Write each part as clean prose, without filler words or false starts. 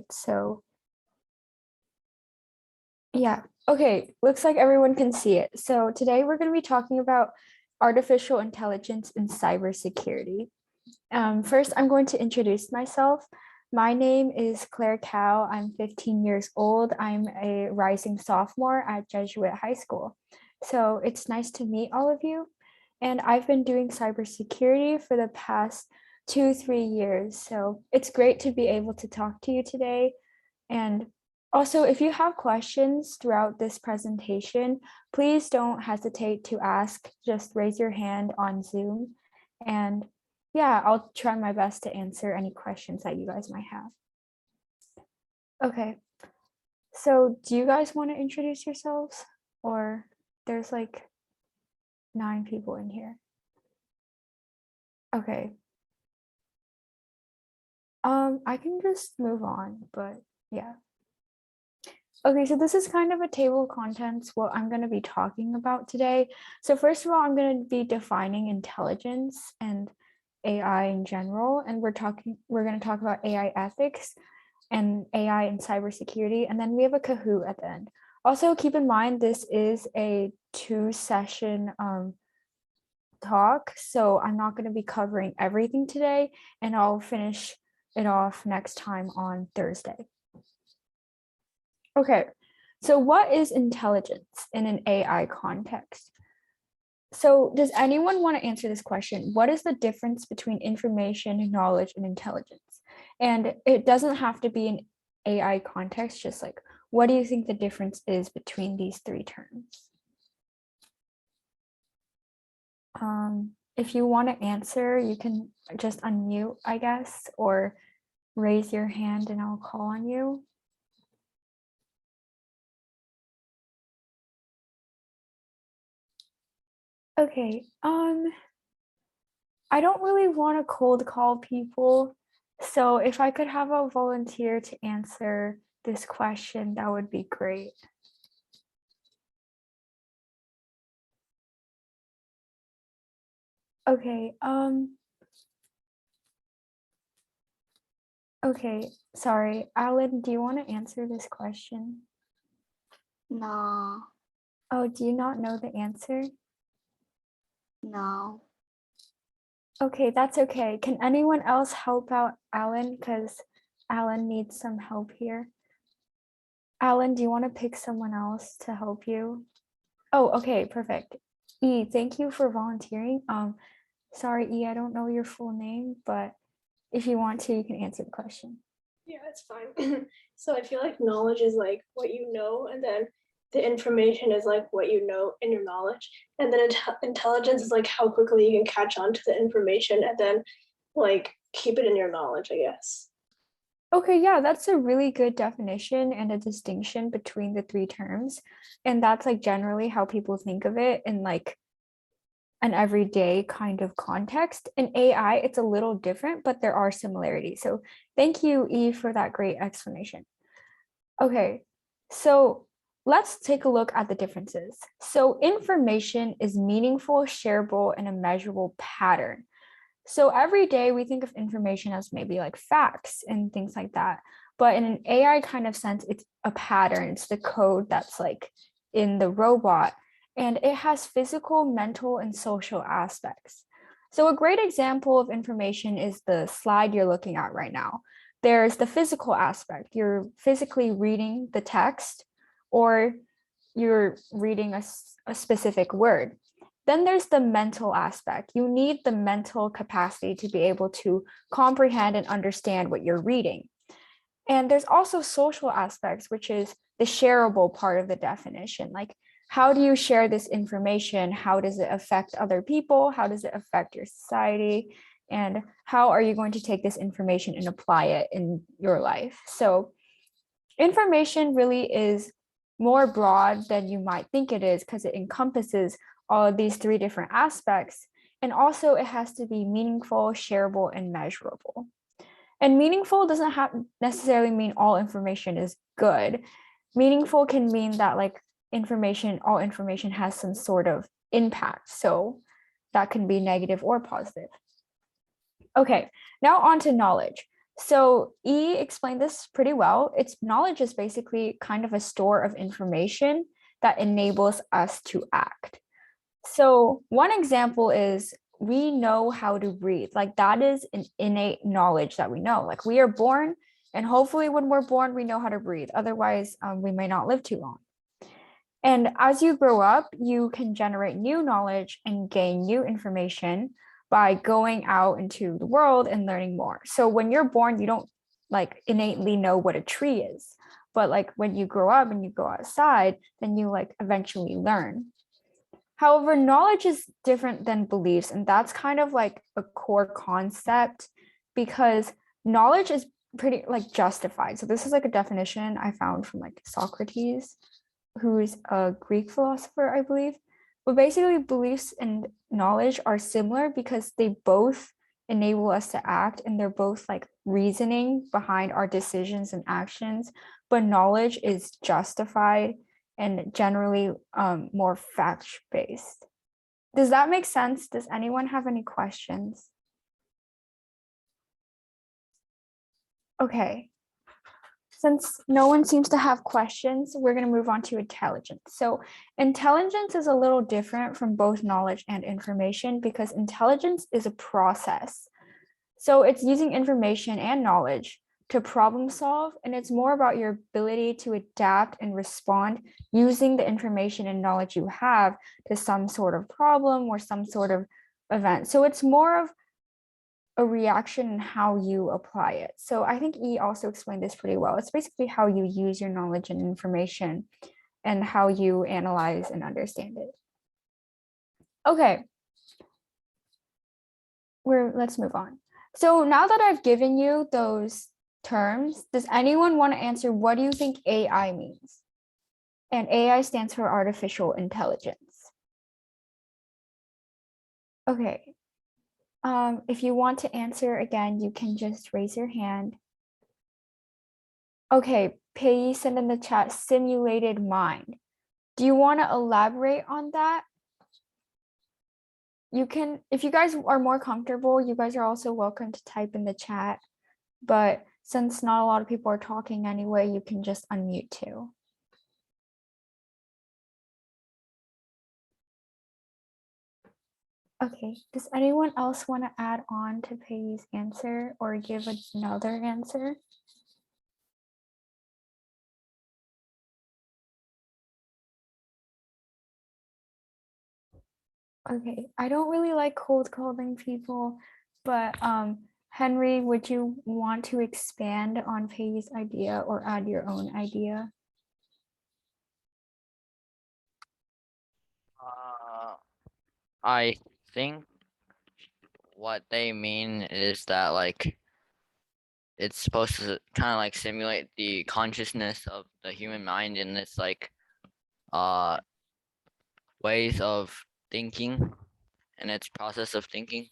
So yeah, okay, looks like everyone can see it. So today we're going to be talking about artificial intelligence and cybersecurity. First, I'm going to introduce myself. My name is Claire Cao. I'm 15 years old. I'm a rising sophomore at Jesuit High School. So it's nice to meet all of you. And I've been doing cybersecurity for the past 2-3 years. So it's great to be able to talk to you today. And also, if you have questions throughout this presentation, please don't hesitate to ask. Just raise your hand on Zoom. And yeah, I'll try my best to answer any questions that you guys might have. Okay, so do you guys want to introduce yourselves? Or there's like 9 people in here. Okay. I can just move on, but yeah. Okay, so this is kind of a table of contents, what I'm going to be talking about today. So first of all, I'm going to be defining intelligence and AI in general, and we're going to talk about AI ethics and AI and cybersecurity, and then we have a Kahoot at the end. Also, keep in mind this is a 2-session talk, so I'm not going to be covering everything today, and I'll finish it off next time on Thursday. Okay, so what is intelligence in an AI context? So does anyone want to answer this question? What is the difference between information, knowledge, and intelligence? And it doesn't have to be an AI context, just like, what do you think the difference is between these 3 terms? If you want to answer, you can just unmute, I guess, or raise your hand and I'll call on you. Okay, I don't really want to cold call people. So if I could have a volunteer to answer this question, that would be great. Okay, okay, sorry. Alan, do you want to answer this question? No. Oh, do you not know the answer? No. Okay, that's okay. Can anyone else help out Alan? Because Alan needs some help here. Alan, do you want to pick someone else to help you? Oh, okay, perfect. E, thank you for volunteering. Sorry, E, I don't know your full name, but if you want to, you can answer the question. Yeah, it's fine. So I feel like knowledge is like what you know, and then the information is like what you know in your knowledge, and then intelligence is like how quickly you can catch on to the information and then like keep it in your knowledge, I guess. Okay, yeah, that's a really good definition and a distinction between the 3 terms. And that's like generally how people think of it in like an everyday kind of context. In AI, it's a little different, but there are similarities. So thank you, E, for that great explanation. Okay, so let's take a look at the differences. So information is meaningful, shareable, and a measurable pattern. So every day we think of information as maybe like facts and things like that. But in an AI kind of sense, it's a pattern. It's the code that's like in the robot, and it has physical, mental, and social aspects. So a great example of information is the slide you're looking at right now. There's the physical aspect. You're physically reading the text, or you're reading a specific word. Then there's the mental aspect. You need the mental capacity to be able to comprehend and understand what you're reading. And there's also social aspects, which is the shareable part of the definition. Like, how do you share this information? How does it affect other people? How does it affect your society? And how are you going to take this information and apply it in your life? So information really is more broad than you might think it is, because it encompasses all of these 3 different aspects. And also it has to be meaningful, shareable, and measurable. And meaningful doesn't necessarily mean all information is good. Meaningful can mean that like all information has some sort of impact. So that can be negative or positive. Okay, now on to knowledge. So E explained this pretty well. It's knowledge is basically kind of a store of information that enables us to act. So one example is we know how to breathe. Like that is an innate knowledge that we know. Like we are born, and hopefully when we're born, we know how to breathe. Otherwise, we may not live too long. And as you grow up, you can generate new knowledge and gain new information by going out into the world and learning more. So when you're born, you don't like innately know what a tree is. But like when you grow up and you go outside, then you like eventually learn. However, knowledge is different than beliefs, and that's kind of like a core concept because knowledge is pretty like justified. So this is like a definition I found from like Socrates, who's a Greek philosopher, I believe. But basically, beliefs and knowledge are similar because they both enable us to act and they're both like reasoning behind our decisions and actions. But knowledge is justified and generally more fact-based. Does that make sense? Does anyone have any questions? Okay. Since no one seems to have questions, we're going to move on to intelligence. So intelligence is a little different from both knowledge and information because intelligence is a process. So it's using information and knowledge to problem solve, and it's more about your ability to adapt and respond using the information and knowledge you have to some sort of problem or some sort of event. So it's more of a reaction and how you apply it. So I think E also explained this pretty well. It's basically how you use your knowledge and information and how you analyze and understand it. Okay. Let's move on. So now that I've given you those terms, does anyone want to answer what do you think AI means? And AI stands for artificial intelligence. Okay. If you want to answer again, you can just raise your hand. Okay, Pei sent in the chat, simulated mind. Do you want to elaborate on that? You can, if you guys are more comfortable, you guys are also welcome to type in the chat. But since not a lot of people are talking anyway, you can just unmute too. Okay, does anyone else want to add on to Pei's answer or give another answer? Okay, I don't really like cold calling people, but Henry, would you want to expand on Pei's idea or add your own idea? I think what they mean is that like it's supposed to kind of like simulate the consciousness of the human mind in this like ways of thinking and its process of thinking.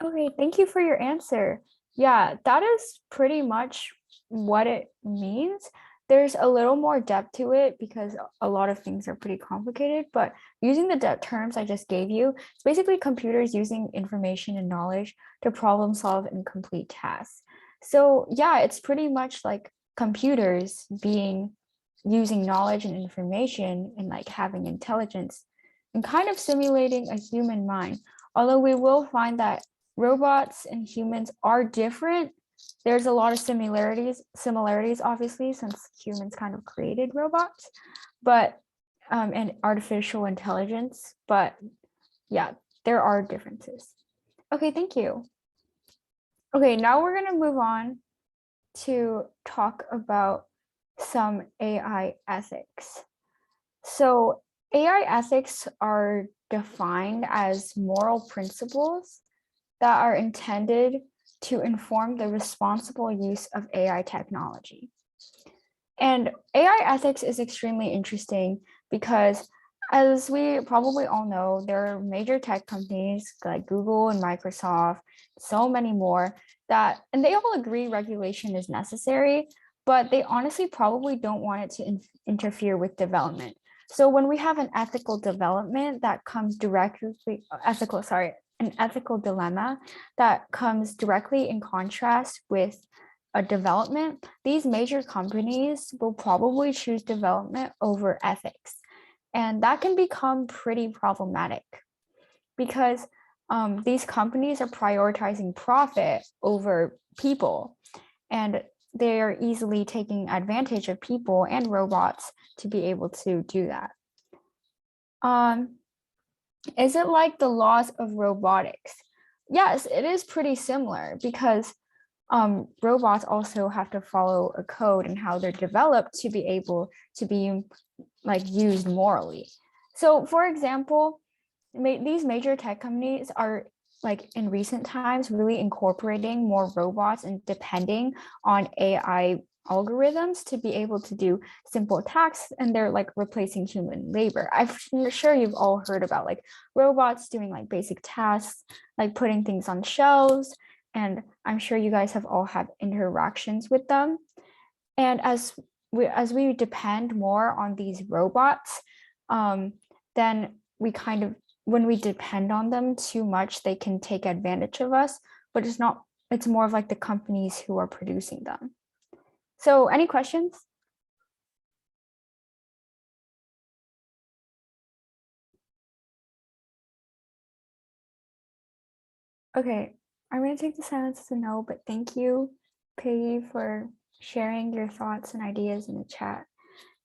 Okay, thank you for your answer. Yeah, that is pretty much what it means. There's a little more depth to it because a lot of things are pretty complicated, but using the depth terms I just gave you, it's basically computers using information and knowledge to problem solve and complete tasks. So yeah, it's pretty much like computers using knowledge and information and like having intelligence and kind of simulating a human mind. Although we will find that robots and humans are different. There's a lot of similarities obviously, since humans kind of created robots, but and artificial intelligence, but yeah, there are differences. Okay, thank you. Okay, now we're gonna move on to talk about some AI ethics. So AI ethics are defined as moral principles that are intended to inform the responsible use of AI technology. And AI ethics is extremely interesting because, as we probably all know, there are major tech companies like Google and Microsoft, so many more and they all agree regulation is necessary, but they honestly probably don't want it to interfere with development. So when we have an ethical development that comes directly, an ethical dilemma that comes directly in contrast with a development. These major companies will probably choose development over ethics. And that can become pretty problematic because these companies are prioritizing profit over people, and they are easily taking advantage of people and robots to be able to do that. Is it like the laws of robotics? Yes, it is pretty similar because robots also have to follow a code and how they're developed to be able to be like used morally. So for example, these major tech companies are like in recent times really incorporating more robots and depending on AI algorithms to be able to do simple tasks, and they're like replacing human labor. I'm sure you've all heard about like robots doing like basic tasks, like putting things on shelves, and I'm sure you guys have all had interactions with them. And as we depend more on these robots, then we kind of, when we depend on them too much, they can take advantage of us, but it's more of like the companies who are producing them. So any questions? Okay, I'm going to take the silence as a no, but thank you, Peggy, for sharing your thoughts and ideas in the chat.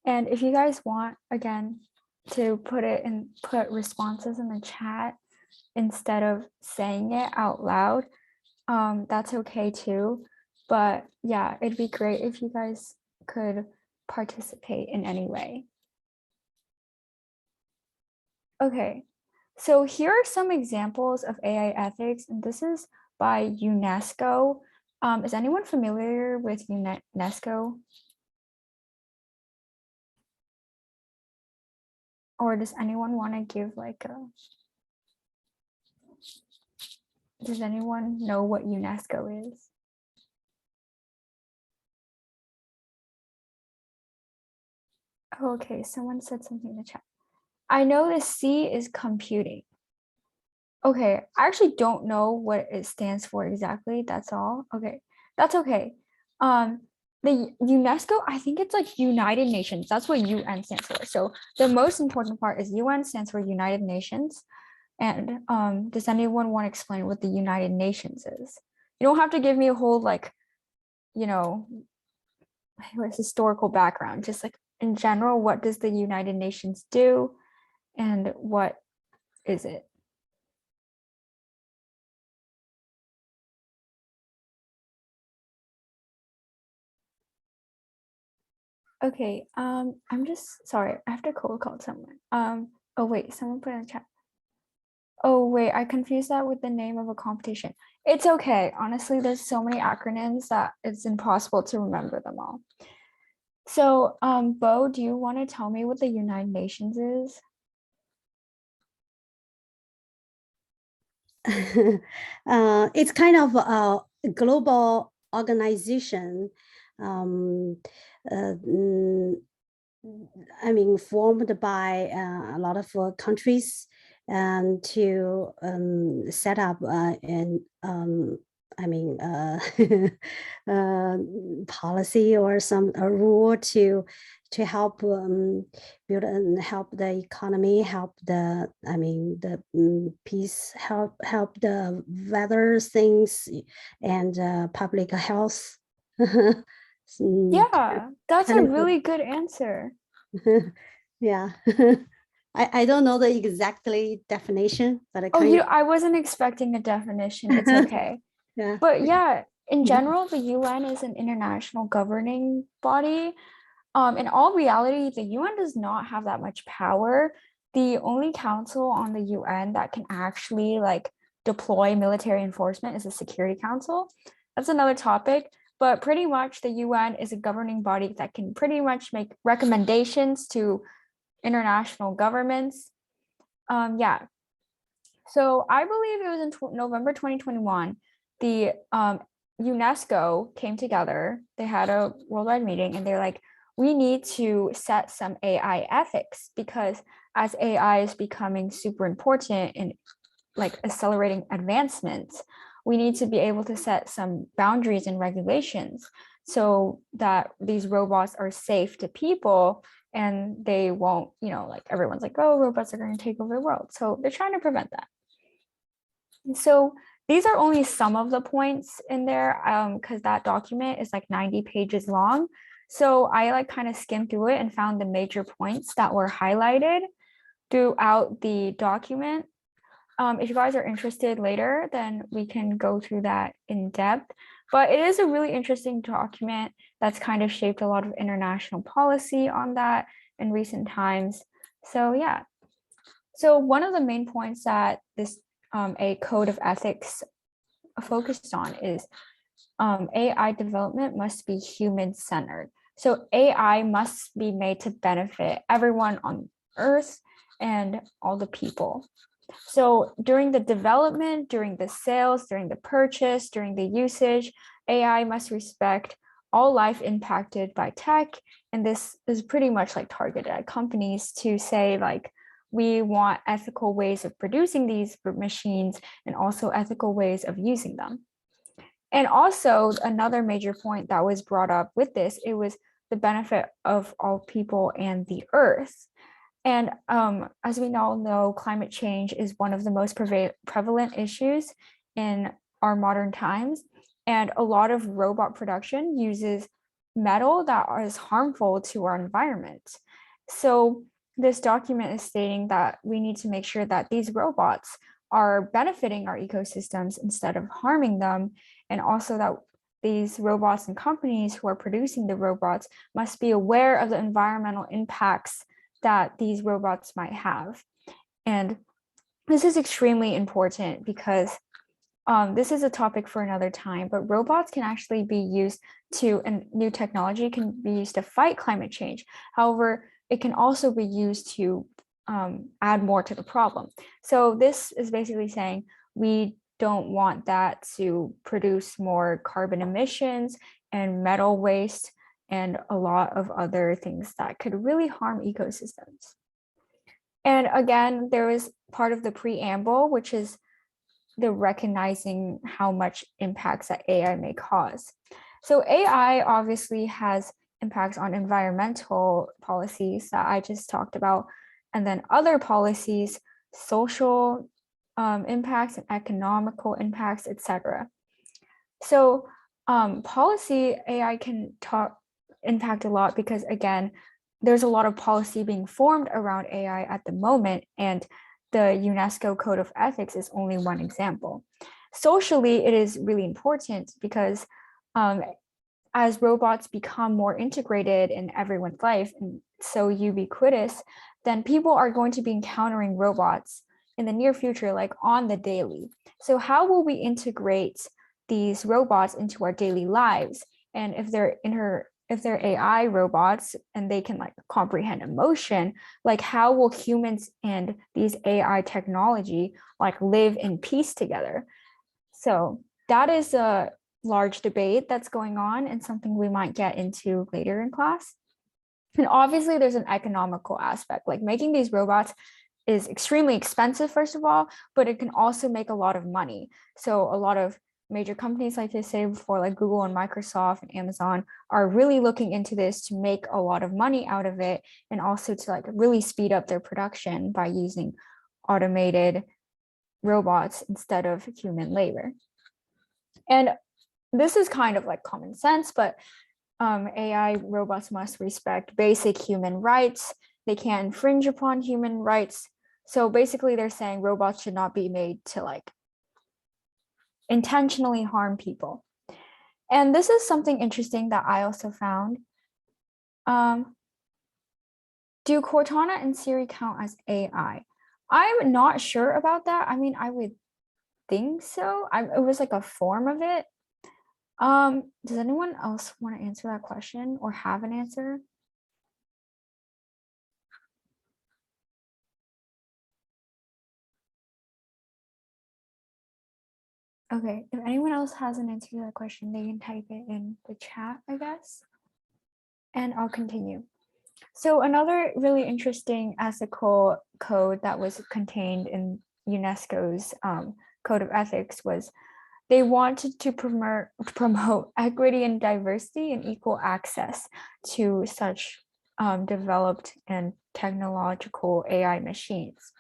And if you guys want, again, to put responses in the chat instead of saying it out loud, that's okay too. But yeah, it'd be great if you guys could participate in any way. Okay, so here are some examples of AI ethics, and this is by UNESCO. Is anyone familiar with UNESCO? Or does anyone want to give like does anyone know what UNESCO is? Okay, someone said something in the chat. I know the C is computing. Okay, I actually don't know what it stands for exactly. That's all. Okay, that's okay. The UNESCO, I think it's like United Nations. That's what UN stands for. So the most important part is UN stands for United Nations. And does anyone want to explain what the United Nations is? You don't have to give me a whole like, you know, historical background. Just like in general, what does the United Nations do, and what is it? Okay, I'm just sorry. I have to cold call someone. Oh wait, someone put in the chat. Oh wait, I confused that with the name of a competition. It's okay. Honestly, there's so many acronyms that it's impossible to remember them all. So, Bo, do you want to tell me what the United Nations is? It's kind of a global organization. I mean, formed by a lot of countries and to set up I mean, policy or a rule to help build and help the economy, help the peace, help the weather things, and public health. Yeah, that's a really good answer. Yeah. I don't know the exactly definition, but I wasn't expecting a definition. It's okay. Yeah. But yeah, in general, the UN is an international governing body. In all reality, the UN does not have that much power. The only council on the UN that can actually like deploy military enforcement is the Security Council. That's another topic, but pretty much the UN is a governing body that can pretty much make recommendations to international governments. Yeah. So I believe it was in November 2021, the UNESCO came together. They had a worldwide meeting and they're like, we need to set some AI ethics because as AI is becoming super important in like accelerating advancements, we need to be able to set some boundaries and regulations so that these robots are safe to people and they won't, like everyone's like, oh, robots are going to take over the world. So they're trying to prevent that. And so these are only some of the points in there because that document is like 90 pages long. So I like kind of skimmed through it and found the major points that were highlighted throughout the document. If you guys are interested later, then we can go through that in depth. But it is a really interesting document that's kind of shaped a lot of international policy on that in recent times. So yeah. So one of the main points that this a code of ethics focused on is AI development must be human-centered. So AI must be made to benefit everyone on Earth and all the people. So during the development, during the sales, during the purchase, during the usage, AI must respect all life impacted by tech. And this is pretty much like targeted at companies to say like, we want ethical ways of producing these machines and also ethical ways of using them. And also another major point that was brought up with this, it was the benefit of all people and the Earth. And as we all know, climate change is one of the most prevalent issues in our modern times. And a lot of robot production uses metal that is harmful to our environment. So this document is stating that we need to make sure that these robots are benefiting our ecosystems instead of harming them. And also that these robots and companies who are producing the robots must be aware of the environmental impacts that these robots might have. And this is extremely important because this is a topic for another time, but robots can actually be used to, and new technology can be used to fight climate change. However, it can also be used to add more to the problem. So this is basically saying we don't want that to produce more carbon emissions and metal waste and a lot of other things that could really harm ecosystems. And again, there is part of the preamble, which is the recognizing how much impacts that AI may cause. So AI obviously has impacts on environmental policies that I just talked about, and then other policies, social impacts and economical impacts, etc. So policy AI can impact a lot because again, there's a lot of policy being formed around AI at the moment, and the UNESCO Code of Ethics is only one example. Socially, it is really important because as robots become more integrated in everyone's life and so ubiquitous, then people are going to be encountering robots in the near future, like on the daily. So how will we integrate these robots into our daily lives? And if they're AI robots and they can like comprehend emotion, like how will humans and these AI technology like live in peace together? So that is a large debate that's going on and something we might get into later in class. And obviously there's an economical aspect, like making these robots is extremely expensive, first of all, but it can also make a lot of money. So a lot of major companies, like I said before, like Google and Microsoft and Amazon are really looking into this to make a lot of money out of it and also to like really speed up their production by using automated robots instead of human labor. And this is kind of like common sense, but AI robots must respect basic human rights. They can't infringe upon human rights. So basically they're saying robots should not be made to like intentionally harm people. And this is something interesting that I also found. Do Cortana and Siri count as AI? I'm not sure about that. I mean, I would think so. It was like a form of it. Does anyone else want to answer that question or have an answer? Okay, if anyone else has an answer to that question, they can type it in the chat, I guess. And I'll continue. So another really interesting ethical code that was contained in UNESCO's code of ethics was they wanted to promote equity and diversity and equal access to such developed and technological AI machines.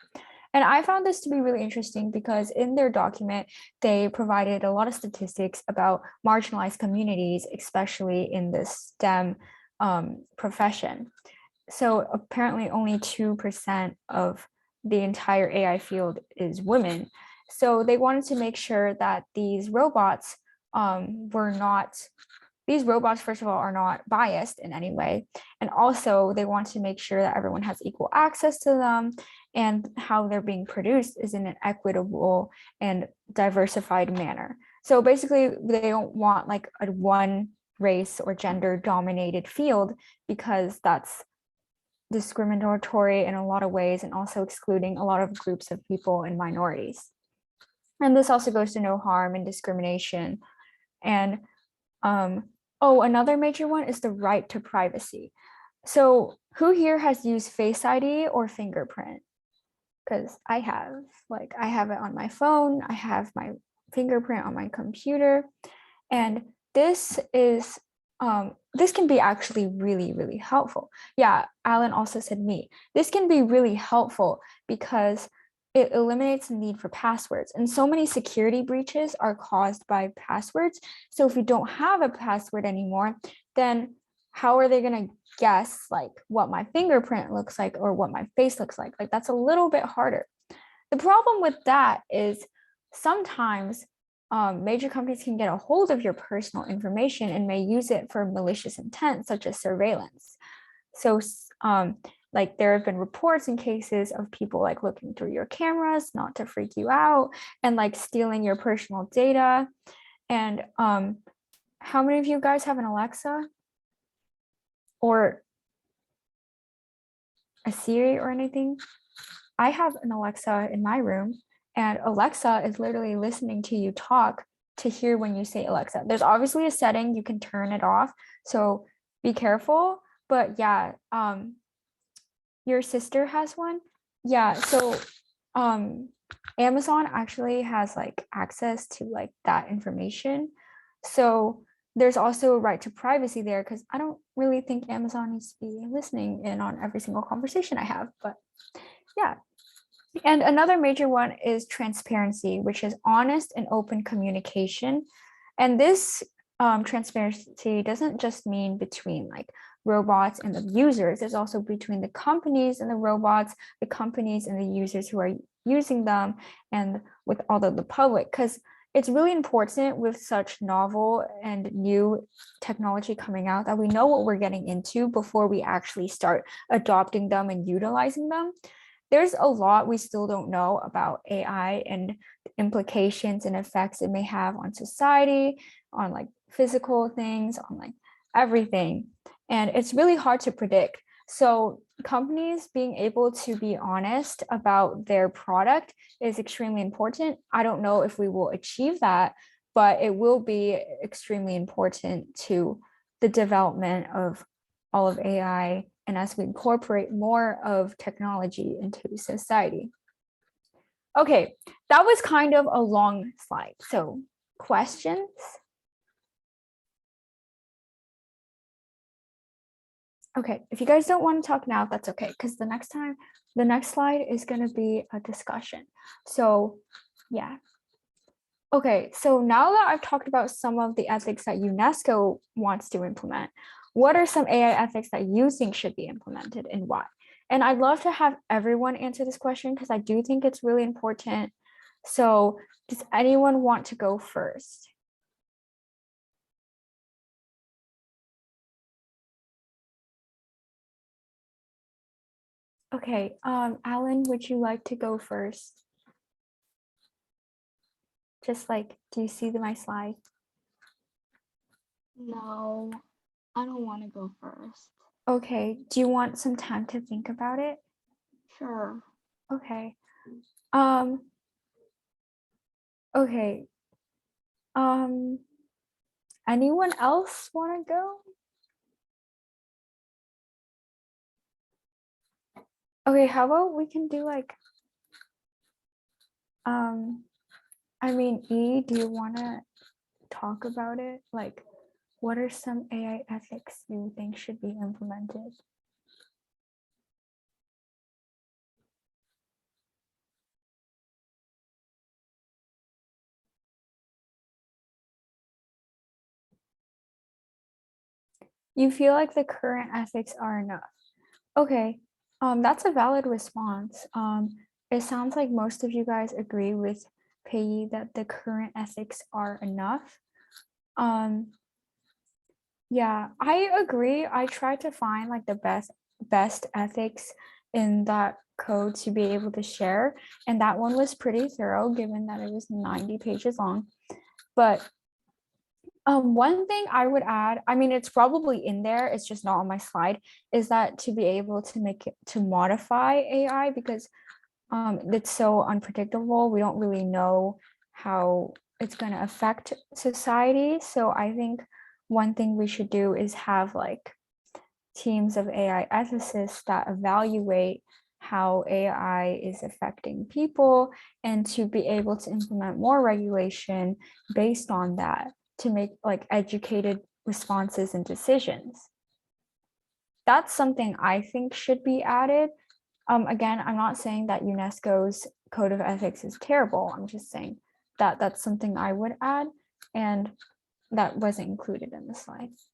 And I found this to be really interesting because in their document, they provided a lot of statistics about marginalized communities, especially in the STEM profession. So apparently only 2% of the entire AI field is women. So they wanted to make sure that these robots first of all, are not biased in any way. And also they want to make sure that everyone has equal access to them and how they're being produced is in an equitable and diversified manner. So basically they don't want like a one race or gender dominated field because that's discriminatory in a lot of ways and also excluding a lot of groups of people and minorities. And this also goes to no harm and discrimination. And another major one is the right to privacy. So who here has used Face ID or fingerprint? Because I have it on my phone, I have my fingerprint on my computer, and this can be actually really, really helpful. Yeah, Alan also said me. This can be really helpful because it eliminates the need for passwords. And so many security breaches are caused by passwords. So if you don't have a password anymore, then how are they going to guess like what my fingerprint looks like or what my face looks like? Like that's a little bit harder. The problem with that is sometimes major companies can get a hold of your personal information and may use it for malicious intent, such as surveillance. So like there have been reports and cases of people like looking through your cameras, not to freak you out, and like stealing your personal data. And how many of you guys have an Alexa or a Siri or anything? I have an Alexa in my room, and Alexa is literally listening to you talk to hear when you say Alexa. There's obviously a setting you can turn it off, so be careful. But yeah, your sister has one. Yeah, so Amazon actually has like access to like that information. So there's also a right to privacy there because I don't really think Amazon needs to be listening in on every single conversation I have, but yeah. And another major one is transparency, which is honest and open communication. And this transparency doesn't just mean between like robots and the users, it's also between the companies and the robots, the companies and the users who are using them, and with all of the public, because it's really important with such novel and new technology coming out that we know what we're getting into before we actually start adopting them and utilizing them. There's a lot we still don't know about AI and implications and effects it may have on society, on like physical things, on like everything. And it's really hard to predict. So companies being able to be honest about their product is extremely important. I don't know if we will achieve that, but it will be extremely important to the development of all of AI and as we incorporate more of technology into society. Okay, that was kind of a long slide. So questions? Okay, if you guys don't want to talk now, that's okay, because the next slide is going to be a discussion. So yeah. Okay, so now that I've talked about some of the ethics that UNESCO wants to implement, what are some AI ethics that you think should be implemented and why? And I'd love to have everyone answer this question because I do think it's really important. So does anyone want to go first? Okay, Alan, would you like to go first? Just like, do you see my slide? No, I don't want to go first. Okay, do you want some time to think about it? Sure. Okay. Okay. Anyone else want to go? Okay, how about we can do like I mean, do you want to talk about it? Like, what are some AI ethics you think should be implemented? You feel like the current ethics are enough. Okay, that's a valid response. It sounds like most of you guys agree with Pei that the current ethics are enough. Yeah, I agree. I tried to find like the best ethics in that code to be able to share, and that one was pretty thorough given that it was 90 pages long. But one thing I would add, I mean, it's probably in there, it's just not on my slide, is that to be able to make it to modify AI because it's so unpredictable. We don't really know how it's going to affect society. So I think one thing we should do is have like teams of AI ethicists that evaluate how AI is affecting people and to be able to implement more regulation based on that to make like educated responses and decisions. That's something I think should be added. Again, I'm not saying that UNESCO's code of ethics is terrible. I'm just saying that that's something I would add, and that wasn't included in the slides.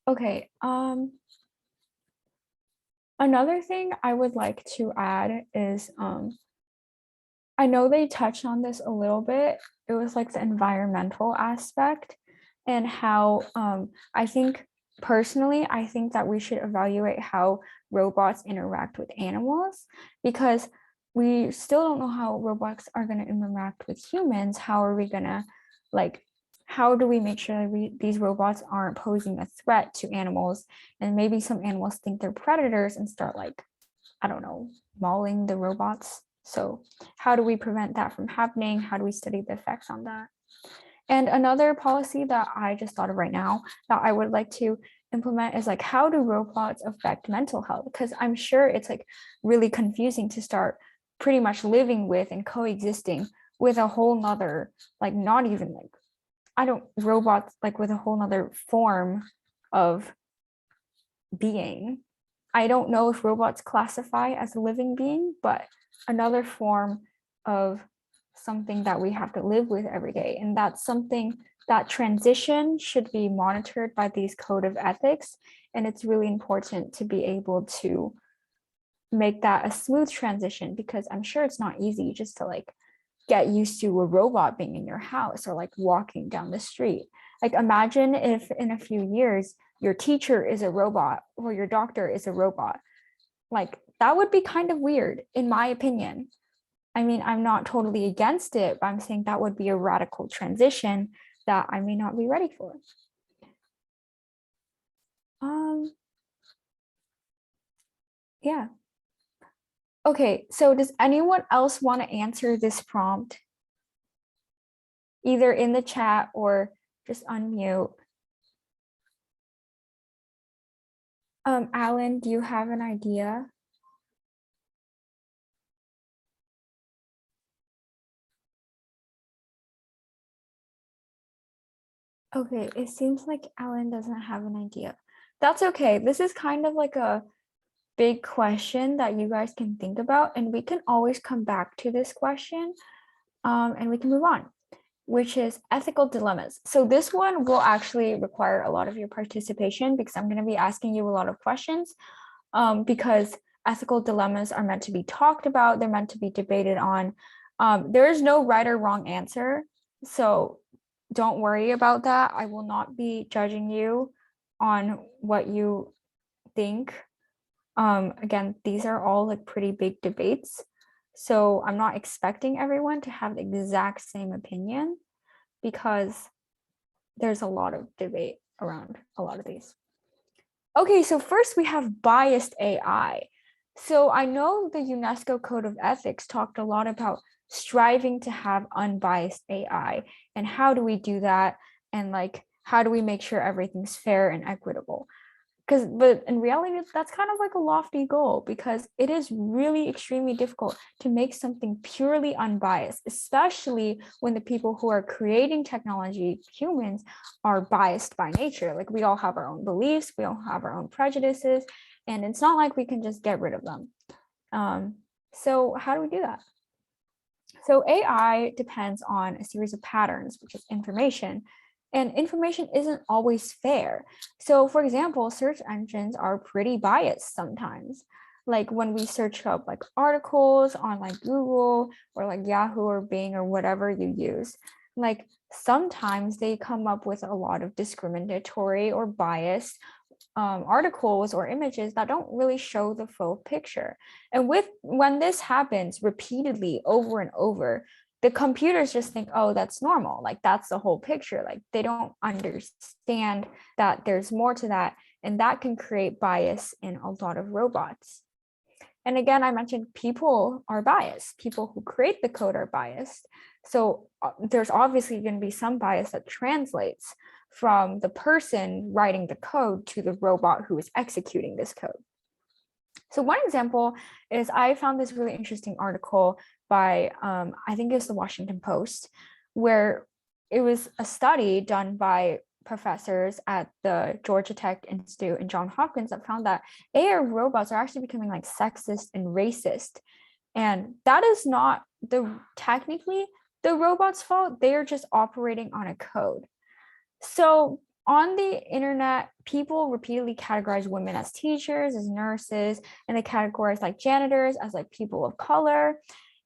Okay, another thing I would like to add is I know they touched on this a little bit. It was like the environmental aspect and how I think personally, I think that we should evaluate how robots interact with animals because we still don't know how robots are going to interact with humans. How are we going to like, how do we make sure that these robots aren't posing a threat to animals? And maybe some animals think they're predators and start like, I don't know, mauling the robots. So how do we prevent that from happening? How do we study the effects on that? And another policy that I just thought of right now that I would like to implement is like, how do robots affect mental health? Because I'm sure it's like really confusing to start pretty much living with and coexisting with a whole nother, like not even like, robots like with a whole nother form of being. I don't know if robots classify as a living being, but another form of something that we have to live with every day. And that's something that transition should be monitored by these code of ethics. And it's really important to be able to make that a smooth transition because I'm sure it's not easy just to like get used to a robot being in your house or like walking down the street. Like imagine if in a few years your teacher is a robot or your doctor is a robot. Like that would be kind of weird in my opinion. I mean, I'm not totally against it, but I'm saying that would be a radical transition that I may not be ready for. Yeah. Okay, so does anyone else want to answer this prompt? Either in the chat or just unmute. Alan, do you have an idea? Okay, it seems like Alan doesn't have an idea. That's okay. This is kind of like a big question that you guys can think about, and we can always come back to this question and we can move on, which is ethical dilemmas. So this one will actually require a lot of your participation because I'm going to be asking you a lot of questions because ethical dilemmas are meant to be talked about. They're meant to be debated on. There is no right or wrong answer. So don't worry about that. I will not be judging you on what you think. Again, these are all like pretty big debates. So I'm not expecting everyone to have the exact same opinion because there's a lot of debate around a lot of these. Okay, so first we have biased AI. So I know the UNESCO Code of Ethics talked a lot about striving to have unbiased AI and how do we do that and like how do we make sure everything's fair and equitable? but in reality, that's kind of like a lofty goal, because it is really extremely difficult to make something purely unbiased, especially when the people who are creating technology, humans, are biased by nature. Like, we all have our own beliefs, we all have our own prejudices, and it's not like we can just get rid of them. So how do we do that? So AI depends on a series of patterns, which is information, and information isn't always fair. So for example, search engines are pretty biased sometimes. Like when we search up like articles on like Google or like Yahoo or Bing or whatever you use, like sometimes they come up with a lot of discriminatory or biased articles or images that don't really show the full picture. And when this happens repeatedly over and over, the computers just think, oh, that's normal. Like, that's the whole picture. Like, they don't understand that there's more to that. And that can create bias in a lot of robots. And again, I mentioned people are biased. People who create the code are biased. So there's obviously going to be some bias that translates from the person writing the code to the robot who is executing this code. So one example is I found this really interesting article by, I think it's the Washington Post, where it was a study done by professors at the Georgia Tech Institute and Johns Hopkins that found that AI robots are actually becoming like sexist and racist. And that is not technically the robot's fault. They are just operating on a code. So on the internet, people repeatedly categorize women as teachers, as nurses, and they categorize like janitors as like people of color.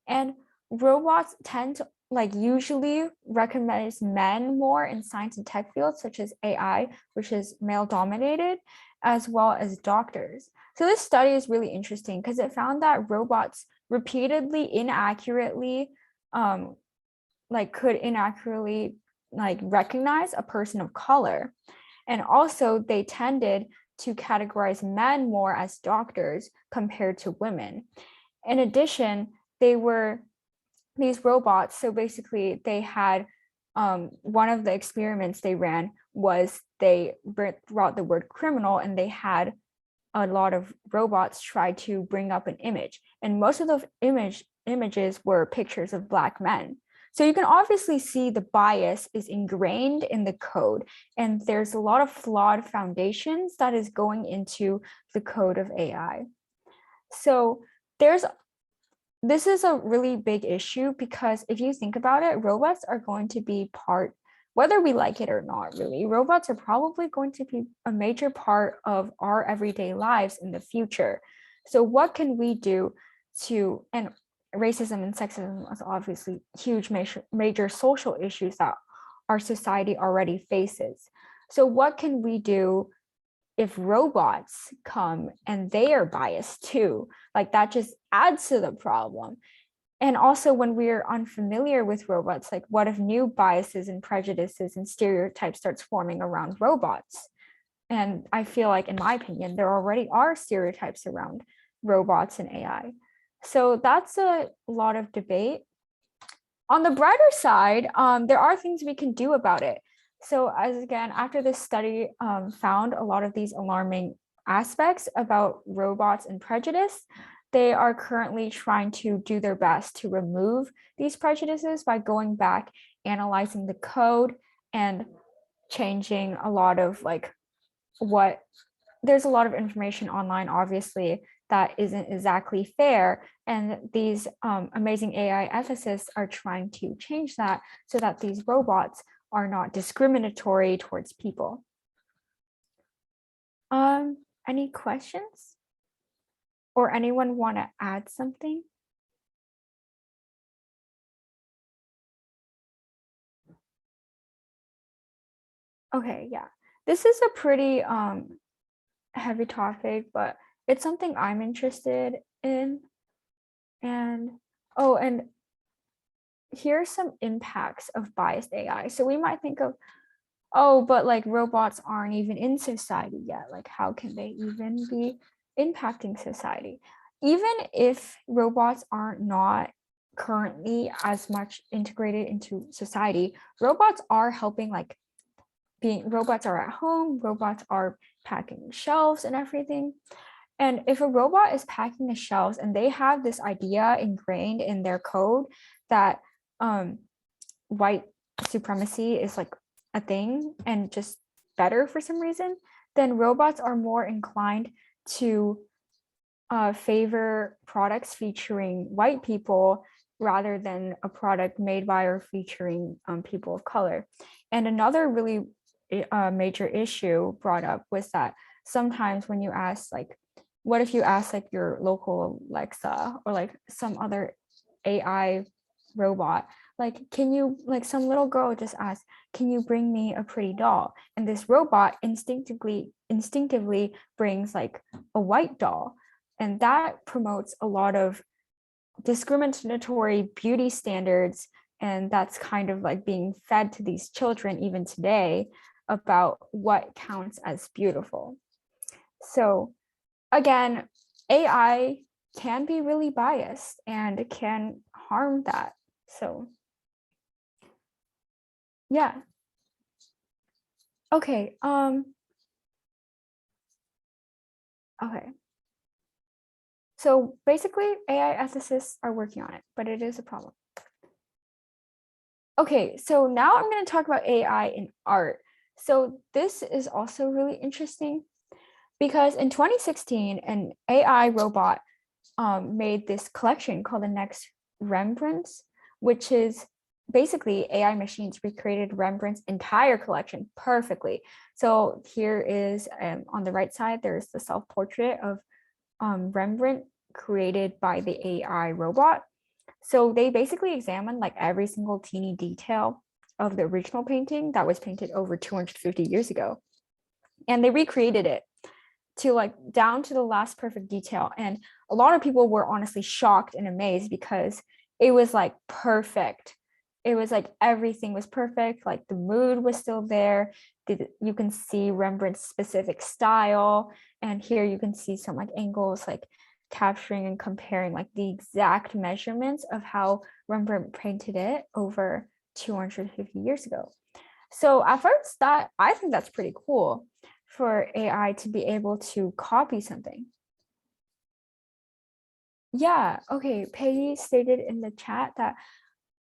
And robots tend to like usually recognize men more in science and tech fields, such as AI, which is male dominated, as well as doctors. So this study is really interesting because it found that robots repeatedly inaccurately could inaccurately like recognize a person of color. And also they tended to categorize men more as doctors compared to women. In addition, these robots, so basically they had one of the experiments they ran was they brought the word criminal, and they had a lot of robots try to bring up an image, and most of the images were pictures of Black men. So you can obviously see the bias is ingrained in the code, and there's a lot of flawed foundations that is going into the code of AI. So this is a really big issue, because if you think about it, robots are going to be whether we like it or not, really, robots are probably going to be a major part of our everyday lives in the future. So what can we do and racism and sexism is obviously huge major social issues that our society already faces. So what can we do if robots come and they are biased too? Like, that just adds to the problem. And also, when we're unfamiliar with robots, like what if new biases and prejudices and stereotypes starts forming around robots? And I feel like, in my opinion, there already are stereotypes around robots and AI. So that's a lot of debate. On the brighter side, there are things we can do about it. So after this study found a lot of these alarming aspects about robots and prejudice, they are currently trying to do their best to remove these prejudices by going back, analyzing the code, and changing a lot of there's a lot of information online, obviously, that isn't exactly fair. And these amazing AI ethicists are trying to change that so that these robots are not discriminatory towards people. Any questions? Or anyone want to add something? Okay, yeah. This is a pretty heavy topic, but it's something I'm interested in. And here's some impacts of biased AI. So we might think of, oh, but like robots aren't even in society yet. Like, how can they even be impacting society? Even if robots are not currently as much integrated into society, robots are helping like robots are at home, robots are packing shelves and everything. And if a robot is packing the shelves and they have this idea ingrained in their code that white supremacy is like a thing and just better for some reason, then robots are more inclined to favor products featuring white people rather than a product made by or featuring people of color. And another really major issue brought up was that sometimes when you ask, like, what if you ask like your local Alexa or like some other AI robot, like, can you, like some little girl just asked, can you bring me a pretty doll? And this robot instinctively brings like a white doll. And that promotes a lot of discriminatory beauty standards. And that's kind of like being fed to these children even today about what counts as beautiful. So again, AI can be really biased and it can harm that. So yeah. Okay. Okay. So basically AI ethicists are working on it, but it is a problem. Okay, so now I'm going to talk about AI in art. So this is also really interesting because in 2016, an AI robot made this collection called the Next Rembrandts, which is basically AI machines recreated Rembrandt's entire collection perfectly. So here is on the right side, there's the self-portrait of Rembrandt created by the AI robot. So they basically examined like every single teeny detail of the original painting that was painted over 250 years ago. And they recreated it to like down to the last perfect detail. And a lot of people were honestly shocked and amazed because it was like perfect. It was like everything was perfect. Like the mood was still there. You can see Rembrandt's specific style. And here you can see some like angles, like capturing and comparing like the exact measurements of how Rembrandt painted it over 250 years ago. So at first that I think that's pretty cool for AI to be able to copy something. Yeah, okay. Peggy stated in the chat that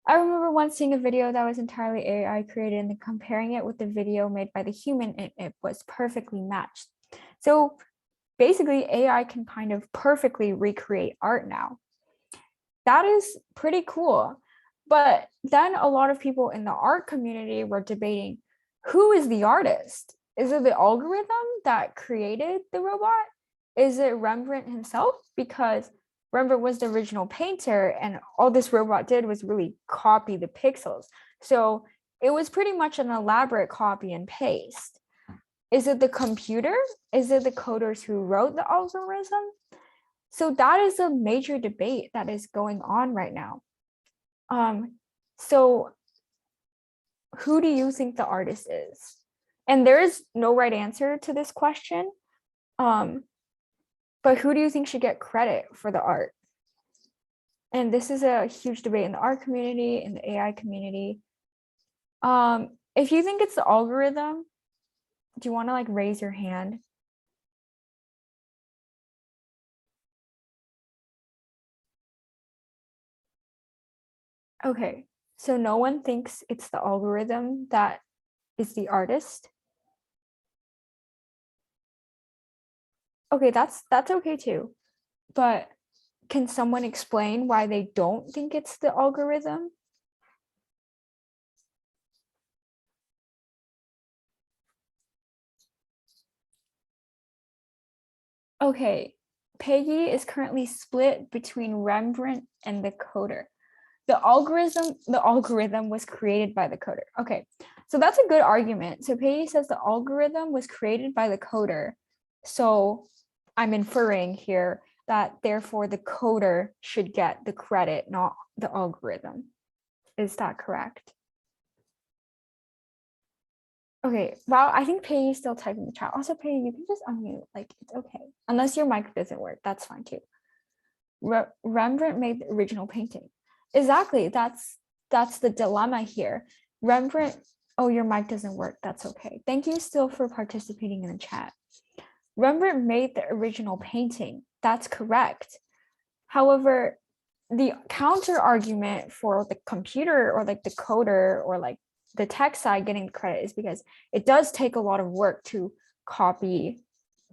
I remember once seeing a video that was entirely AI created and then comparing it with the video made by the human, and it was perfectly matched. So basically AI can kind of perfectly recreate art now. That is pretty cool. But then a lot of people in the art community were debating, who is the artist? Is it the algorithm that created the robot? Is it Rembrandt himself? Because Rembrandt was the original painter and all this robot did was really copy the pixels. So it was pretty much an elaborate copy and paste. Is it the computer? Is it the coders who wrote the algorithm? So that is a major debate that is going on right now. So who do you think the artist is? And there is no right answer to this question. But who do you think should get credit for the art? And this is a huge debate in the art community, in the AI community. If you think it's the algorithm, do you want to like raise your hand? Okay, so no one thinks it's the algorithm that is the artist. Okay, that's okay too. But can someone explain why they don't think it's the algorithm? Okay, Peggy is currently split between Rembrandt and the coder. The algorithm was created by the coder. Okay, so that's a good argument. So Peggy says the algorithm was created by the coder. So I'm inferring here that therefore the coder should get the credit, not the algorithm. Is that correct? Okay, well, I think Peggy's still typing the chat. Also, Peggy, you can just unmute, like it's okay. Unless your mic doesn't work, that's fine too. Rembrandt made the original painting. Exactly, that's the dilemma here. Rembrandt Oh, your mic doesn't work. That's okay. Thank you still for participating in the chat. Rembrandt made the original painting. That's correct. However, the counter argument for the computer or like the coder or like the tech side getting the credit is because it does take a lot of work to copy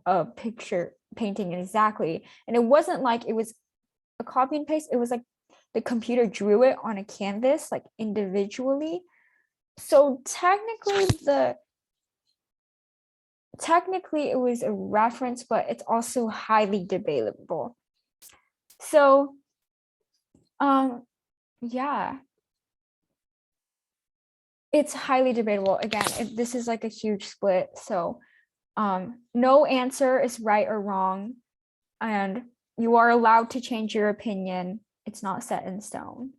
a picture painting exactly. And it wasn't like it was a copy and paste. It was like the computer drew it on a canvas like individually. So technically it was a reference, but it's also highly debatable. So yeah, it's highly debatable. Again, this is like a huge split. So no answer is right or wrong, and you are allowed to change your opinion. It's not set in stone.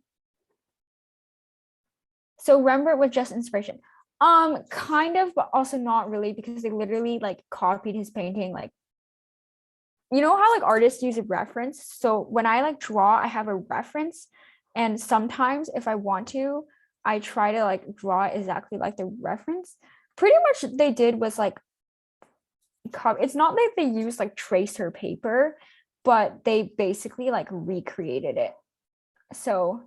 So Rembrandt was just inspiration. Kind of, but also not really, because they literally like copied his painting. Like, you know how like artists use a reference? So when I like draw, I have a reference, and sometimes if I want to, I try to like draw exactly like the reference. Pretty much they did was like, it's not like they used like tracer paper, but they basically like recreated it. So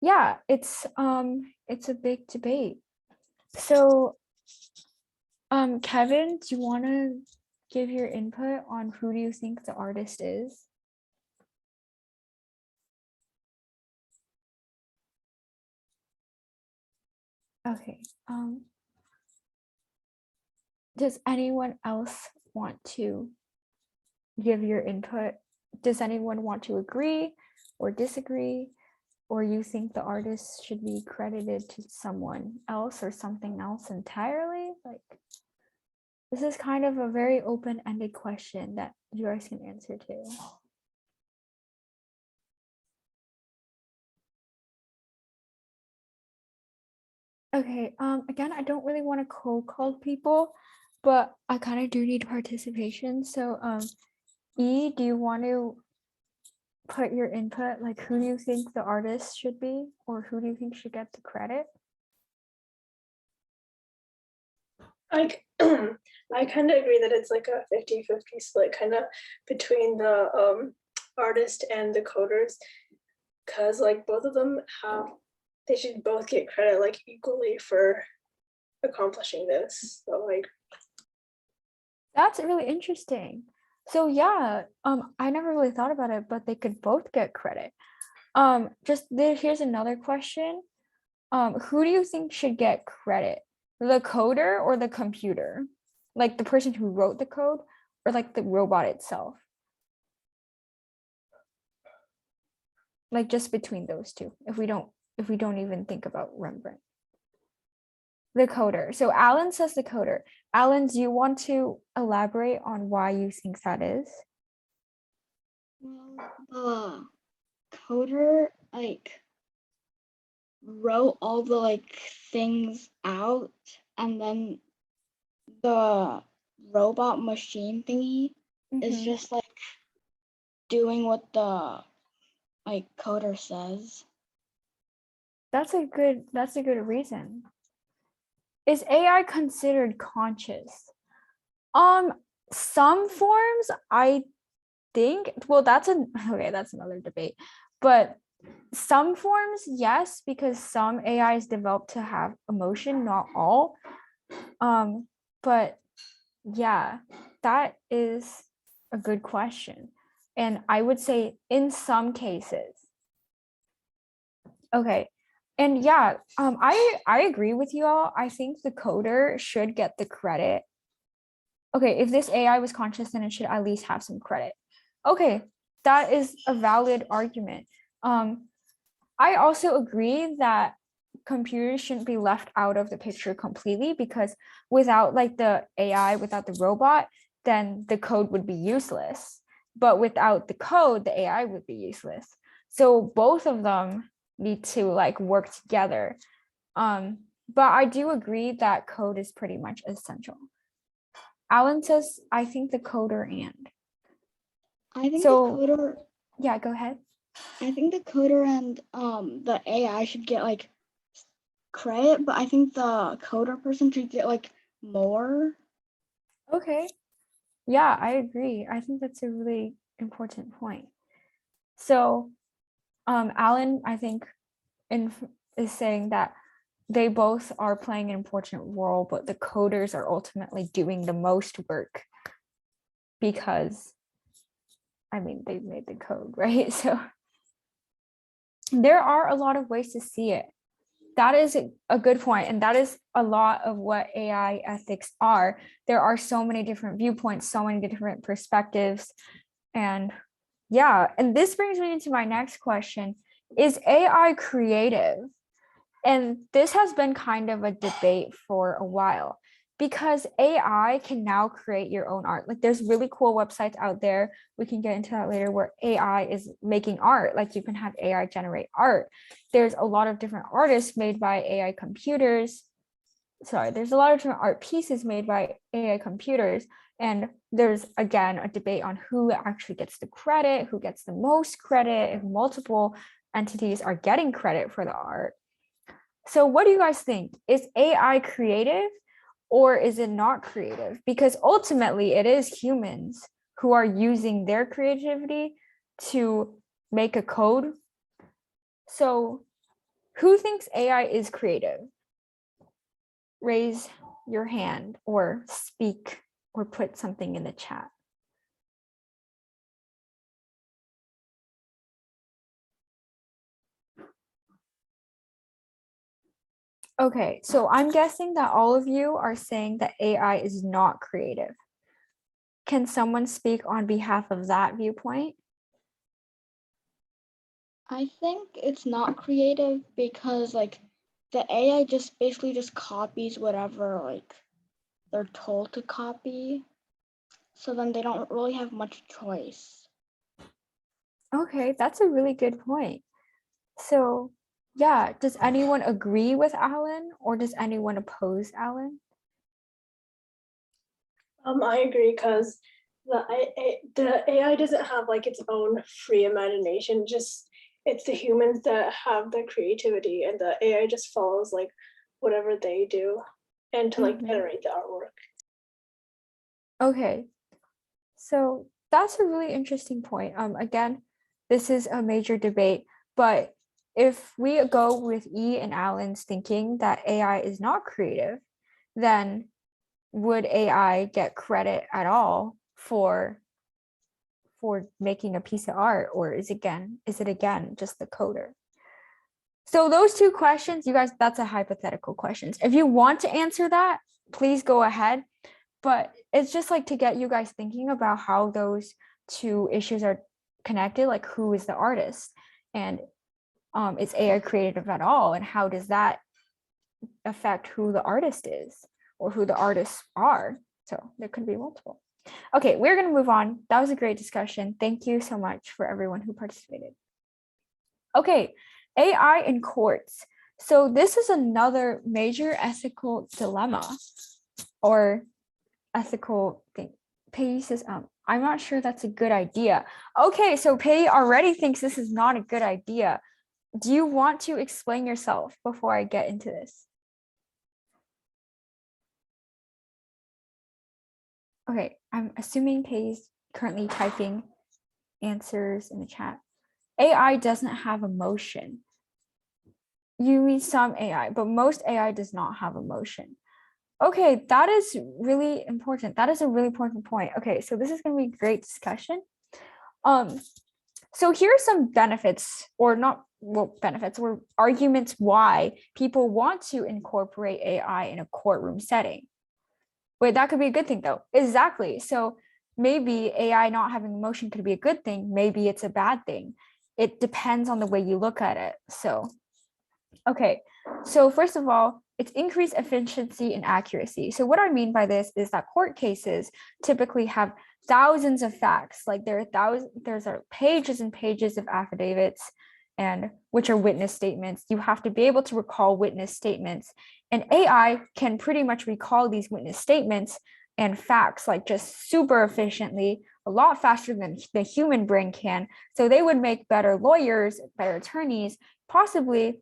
yeah, it's a big debate. So Kevin, do you want to give your input on who do you think the artist is? Okay. Does anyone else want to give your input? Does anyone want to agree or disagree? Or you think the artist should be credited to someone else or something else entirely? Like, this is kind of a very open-ended question that you guys can answer to. Okay, again, I don't really want to cold call people, but I kind of do need participation. So, E, do you want to put your input? Like, who do you think the artist should be, or who do you think should get the credit? Like, I kind of agree that it's like a 50-50 split kind of between the artist and the coders, because like both of them they should both get credit like equally for accomplishing this. So like, That's really interesting. So yeah, I never really thought about it, but they could both get credit. Here's another question. Who do you think should get credit? The coder or the computer? Like the person who wrote the code, or like the robot itself? Like just between those two, if we don't even think about Rembrandt. The coder. So Alan says the coder. Alan, do you want to elaborate on why you think that is? Well, the coder like wrote all the like things out, and then the robot machine thingy is Mhm. just like doing what the like coder says. That's a good reason. Is AI considered conscious? Some forms, I think, well, that's another debate. But some forms, yes, because some AIs developed to have emotion, not all. But yeah, that is a good question. And I would say in some cases. Okay. And yeah, I agree with you all. I think the coder should get the credit. Okay, if this AI was conscious, then it should at least have some credit. Okay, that is a valid argument. I also agree that computers shouldn't be left out of the picture completely, because without like the AI, without the robot, then the code would be useless. But without the code, the AI would be useless. So both of them need to like work together. But I do agree that code is pretty much essential. Alan says, I think the coder and. I think So, the coder. Yeah, go ahead. I think the coder and the AI should get like credit, but I think the coder person should get like more. Okay. Yeah, I agree. I think that's a really important point. So, Alan, I think, is saying that they both are playing an important role, but the coders are ultimately doing the most work because, I mean, they've made the code, right? So there are a lot of ways to see it. That is a good point, and that is a lot of what AI ethics are. There are so many different viewpoints, so many different perspectives, and yeah, and this brings me into my next question. Is AI creative? And this has been kind of a debate for a while because AI can now create your own art. Like there's really cool websites out there. We can get into that later where AI is making art. Like you can have AI generate art. There's a lot of different artists made by AI computers. Sorry, there's a lot of different art pieces made by AI computers. And there's again a debate on who actually gets the credit, who gets the most credit, if multiple entities are getting credit for the art. So what do you guys think? Is AI creative or is it not creative? Because ultimately it is humans who are using their creativity to make a code. So who thinks AI is creative? Raise your hand or speak or put something in the chat. Okay, so I'm guessing that all of you are saying that AI is not creative. Can someone speak on behalf of that viewpoint? I think it's not creative because like the AI just basically just copies whatever like they're told to copy. So then they don't really have much choice. Okay, that's a really good point. So yeah, does anyone agree with Alan or does anyone oppose Alan? I agree because the AI doesn't have like its own free imagination. Just it's the humans that have the creativity, and the AI just follows like whatever they do, and to like generate the artwork. Okay, so that's a really interesting point. Again, this is a major debate, but if we go with E and Alan's thinking that AI is not creative, then would AI get credit at all for making a piece of art, or is it again just the coder? So those two questions, you guys, that's a hypothetical questions. If you want to answer that, please go ahead. But it's just like to get you guys thinking about how those two issues are connected, like who is the artist and is AI creative at all? And how does that affect who the artist is or who the artists are? So there could be multiple. Okay, we're going to move on. That was a great discussion. Thank you so much for everyone who participated. Okay, AI in courts. So this is another major ethical dilemma or ethical thing. Pei says, I'm not sure that's a good idea. Okay, so Pei already thinks this is not a good idea. Do you want to explain yourself before I get into this? Okay, I'm assuming Pei's currently typing answers in the chat. AI doesn't have emotion. You mean some AI, but most AI does not have emotion. Okay, that is really important. That is a really important point. Okay, so this is going to be a great discussion. So here are some benefits, or not benefits, or arguments why people want to incorporate AI in a courtroom setting. Wait, that could be a good thing though. Exactly. So maybe AI not having emotion could be a good thing. Maybe it's a bad thing. It depends on the way you look at it. So, okay. So first of all, it's increased efficiency and accuracy. So what I mean by this is that court cases typically have thousands of facts. Like there's pages and pages of affidavits and which are witness statements. You have to be able to recall witness statements. And AI can pretty much recall these witness statements and facts like just super efficiently, a lot faster than the human brain can. So they would make better lawyers, better attorneys, possibly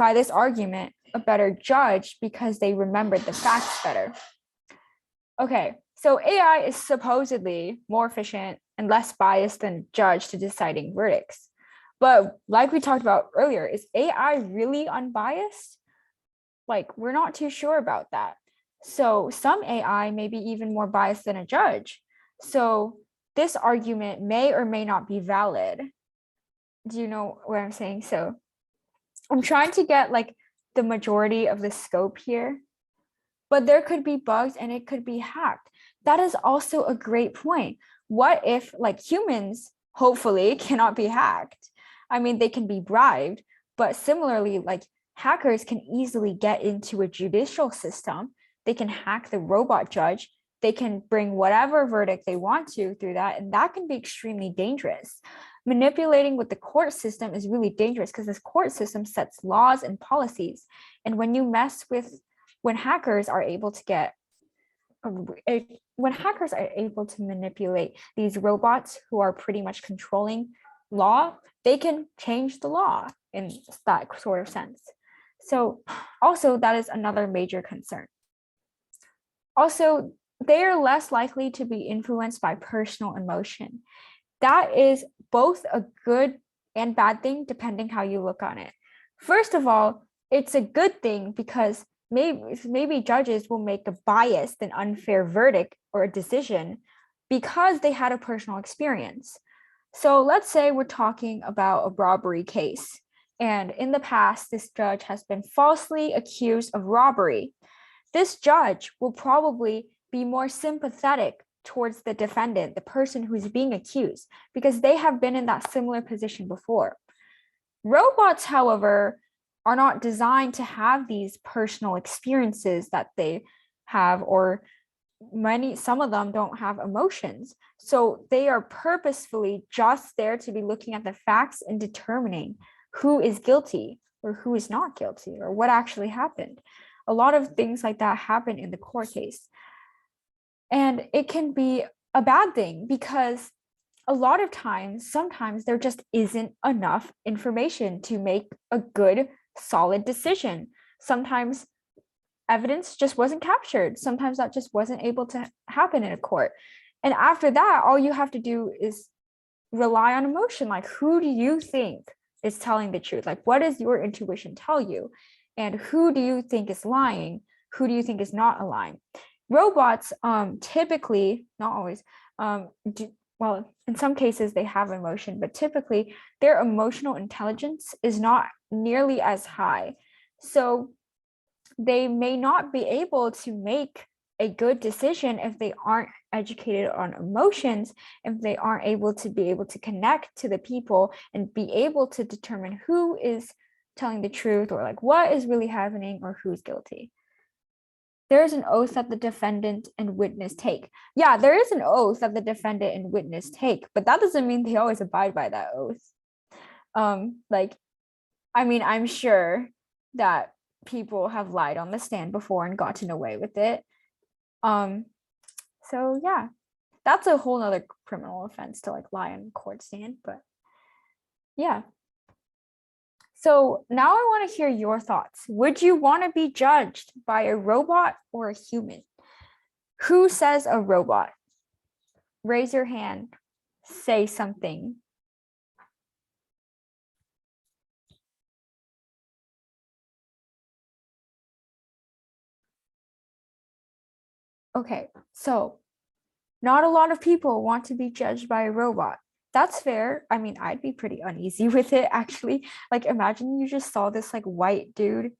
by this argument, a better judge because they remembered the facts better. Okay, so AI is supposedly more efficient and less biased than judge to deciding verdicts. But like we talked about earlier, is AI really unbiased? Like, we're not too sure about that. So some AI may be even more biased than a judge. So this argument may or may not be valid. Do you know what I'm saying? So I'm trying to get like the majority of the scope here, but there could be bugs and it could be hacked. That is also a great point. What if like humans hopefully cannot be hacked? I mean, they can be bribed, but similarly, like hackers can easily get into a judicial system. They can hack the robot judge. They can bring whatever verdict they want to through that, and that can be extremely dangerous. Manipulating with the court system is really dangerous because this court system sets laws and policies. And when you mess with, when hackers are able to get, when hackers are able to manipulate these robots who are pretty much controlling law, they can change the law in that sort of sense. So also that is another major concern. Also, they are less likely to be influenced by personal emotion. That is both a good and bad thing, depending how you look on it. First of all, it's a good thing because maybe judges will make a biased and unfair verdict or a decision because they had a personal experience. So let's say we're talking about a robbery case, and in the past, this judge has been falsely accused of robbery. This judge will probably be more sympathetic towards the defendant, the person who's being accused, because they have been in that similar position before. Robots, however, are not designed to have these personal experiences that they have, or some of them don't have emotions. So they are purposefully just there to be looking at the facts and determining who is guilty or who is not guilty or what actually happened. A lot of things like that happen in the court case. And it can be a bad thing because a lot of times, sometimes there just isn't enough information to make a good, solid decision. Sometimes evidence just wasn't captured. Sometimes that just wasn't able to happen in a court. And after that, all you have to do is rely on emotion. Like, who do you think is telling the truth? Like, what does your intuition tell you? And who do you think is lying? Who do you think is not lying? Robots typically, not always, well, in some cases they have emotion, but typically their emotional intelligence is not nearly as high. So they may not be able to make a good decision if they aren't educated on emotions, if they aren't able to connect to the people and be able to determine who is telling the truth or like what is really happening or who's guilty. There is an oath that the defendant and witness take. Yeah, there is an oath that the defendant and witness take, but that doesn't mean they always abide by that oath. Like, I mean, I'm sure that people have lied on the stand before and gotten away with it. So yeah, that's a whole nother criminal offense to like lie on court stand, but yeah. So now I want to hear your thoughts. Would you want to be judged by a robot or a human? Who says a robot? Raise your hand. Say something. Okay, so not a lot of people want to be judged by a robot. That's fair. I mean, I'd be pretty uneasy with it, actually. Like, imagine you just saw this like white dude.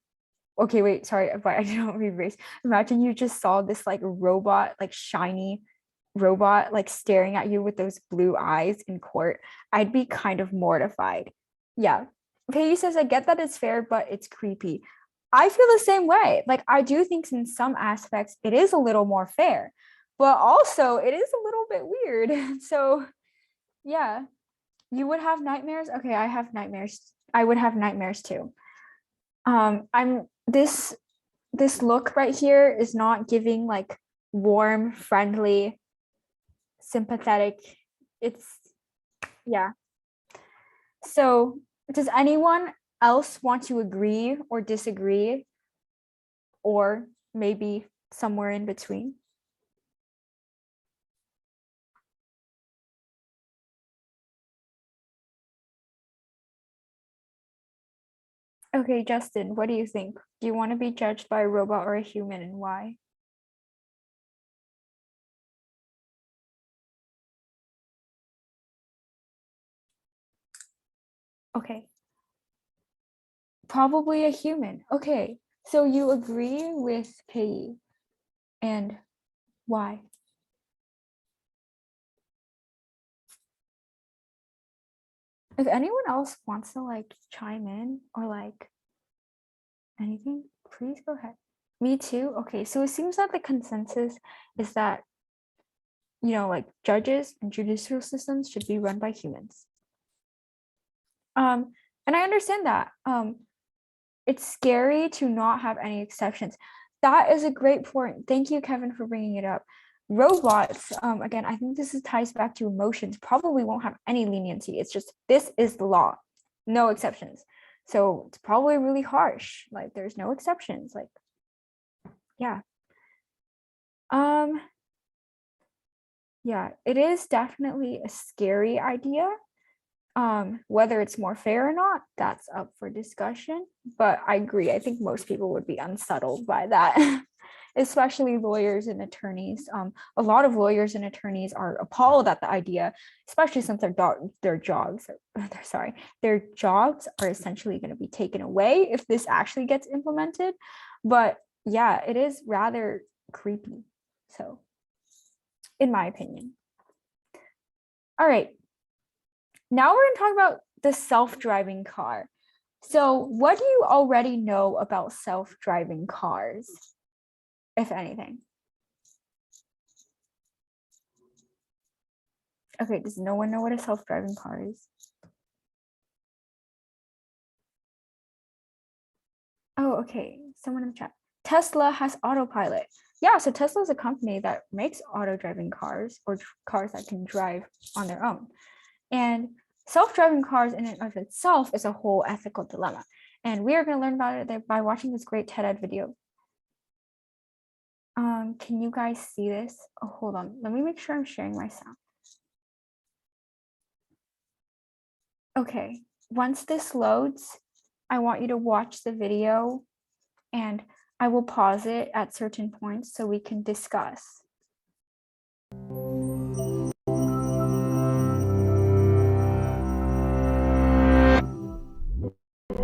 Okay, wait, sorry, but I didn't read race. Imagine you just saw this like robot, like shiny robot, like staring at you with those blue eyes in court. I'd be kind of mortified. Yeah. Peggy says, I get that it's fair, but it's creepy. I feel the same way. Like, I do think in some aspects it is a little more fair, but also it is a little bit weird. So yeah, you would have nightmares. Okay, I have nightmares. I would have nightmares too. I'm this look right here is not giving like warm, friendly, sympathetic. It's yeah. So does anyone else want to agree or disagree, or maybe somewhere in between? Okay, Justin, what do you think? Do you want to be judged by a robot or a human, and why? Okay. Probably a human. Okay, so you agree with Peggy, and why? If anyone else wants to like chime in or like anything, please go ahead. Me too. Okay, so it seems that the consensus is that, you know, like judges and judicial systems should be run by humans. And I understand that. It's scary to not have any exceptions. That is a great point. Thank you, Kevin, for bringing it up. Robots, again, I think this ties back to emotions, probably won't have any leniency. It's just, this is the law, no exceptions. So it's probably really harsh. Like there's no exceptions. Like, yeah. Yeah, it is definitely a scary idea. Whether it's more fair or not, that's up for discussion. But I agree. I think most people would be unsettled by that, especially lawyers and attorneys. A lot of lawyers and attorneys are appalled at the idea, especially since their jobs are essentially going to be taken away if this actually gets implemented. But yeah, it is rather creepy. So, in my opinion. All right. Now we're going to talk about the self-driving car. So what do you already know about self-driving cars, if anything? Okay, does no one know what a self-driving car is? Oh, okay, someone in the chat. Tesla has autopilot. Yeah, so Tesla is a company that makes auto-driving cars, or cars that can drive on their own. And self-driving cars in and of itself is a whole ethical dilemma. And we are going to learn about it by watching this great TED video. Can you guys see this? Oh, hold on. Let me make sure I'm sharing my sound. Okay, once this loads, I want you to watch the video and I will pause it at certain points so we can discuss.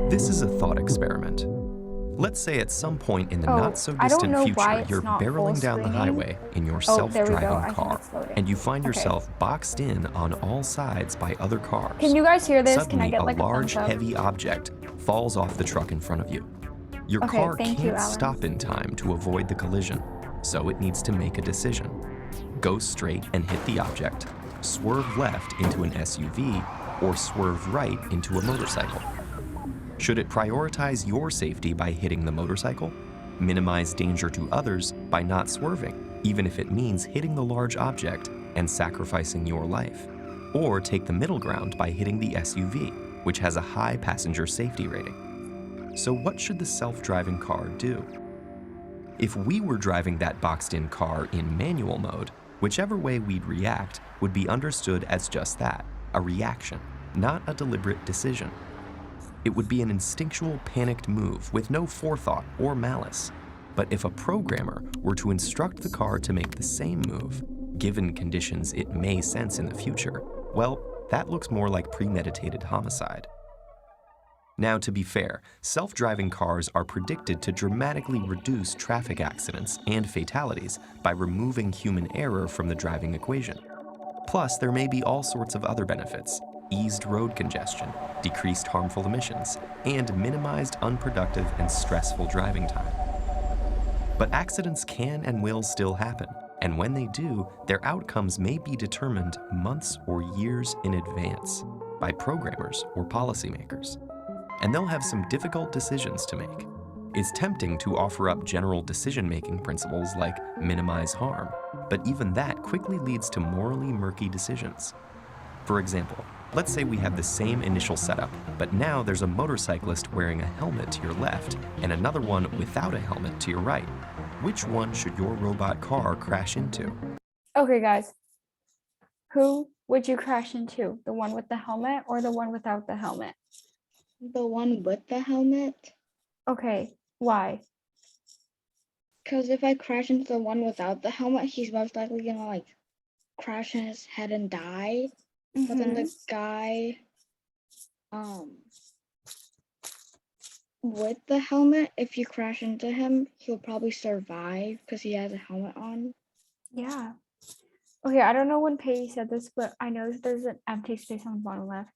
This is a thought experiment. Let's say at some point in the not so I don't distant know future, why it's you're not barreling down the full-screening. highway in your Oh, there we go. I self-driving think car, it's loading. and you find Okay. yourself boxed in on all sides by other cars. Can you guys hear this? Suddenly, Can I get like a a large, thumbs up? heavy object falls off the truck in front of you. Your Okay, car thank you, can't Alan. stop in time to avoid the collision, so it needs to make a decision. Go straight and hit the object, swerve left into an SUV, or swerve right into a motorcycle. Should it prioritize your safety by hitting the motorcycle, minimize danger to others by not swerving, even if it means hitting the large object and sacrificing your life, or take the middle ground by hitting the SUV, which has a high passenger safety rating? So what should the self-driving car do? If we were driving that boxed-in car in manual mode, whichever way we'd react would be understood as just that, a reaction, not a deliberate decision. It would be an instinctual, panicked move with no forethought or malice. But if a programmer were to instruct the car to make the same move, given conditions it may sense in the future, well, that looks more like premeditated homicide. Now, to be fair, self-driving cars are predicted to dramatically reduce traffic accidents and fatalities by removing human error from the driving equation. Plus, there may be all sorts of other benefits: eased road congestion, decreased harmful emissions, and minimized unproductive and stressful driving time. But accidents can and will still happen, and when they do, their outcomes may be determined months or years in advance by programmers or policymakers. And they'll have some difficult decisions to make. It's tempting to offer up general decision-making principles like minimize harm, but even that quickly leads to morally murky decisions. For example, Let's say we have the same initial setup, but now there's a motorcyclist wearing a helmet to your left and another one without a helmet to your right. Which one should your robot car crash into? Okay, guys. Who would you crash into? The one with the helmet or the one without the helmet? The one with the helmet. Okay, why? Because if I crash into the one without the helmet, he's most likely gonna like crash in his head and die. But then the guy with the helmet, if you crash into him, he'll probably survive because he has a helmet on. Yeah. Okay, I don't know when Peggy said this, but I know that there's an empty space on the bottom left.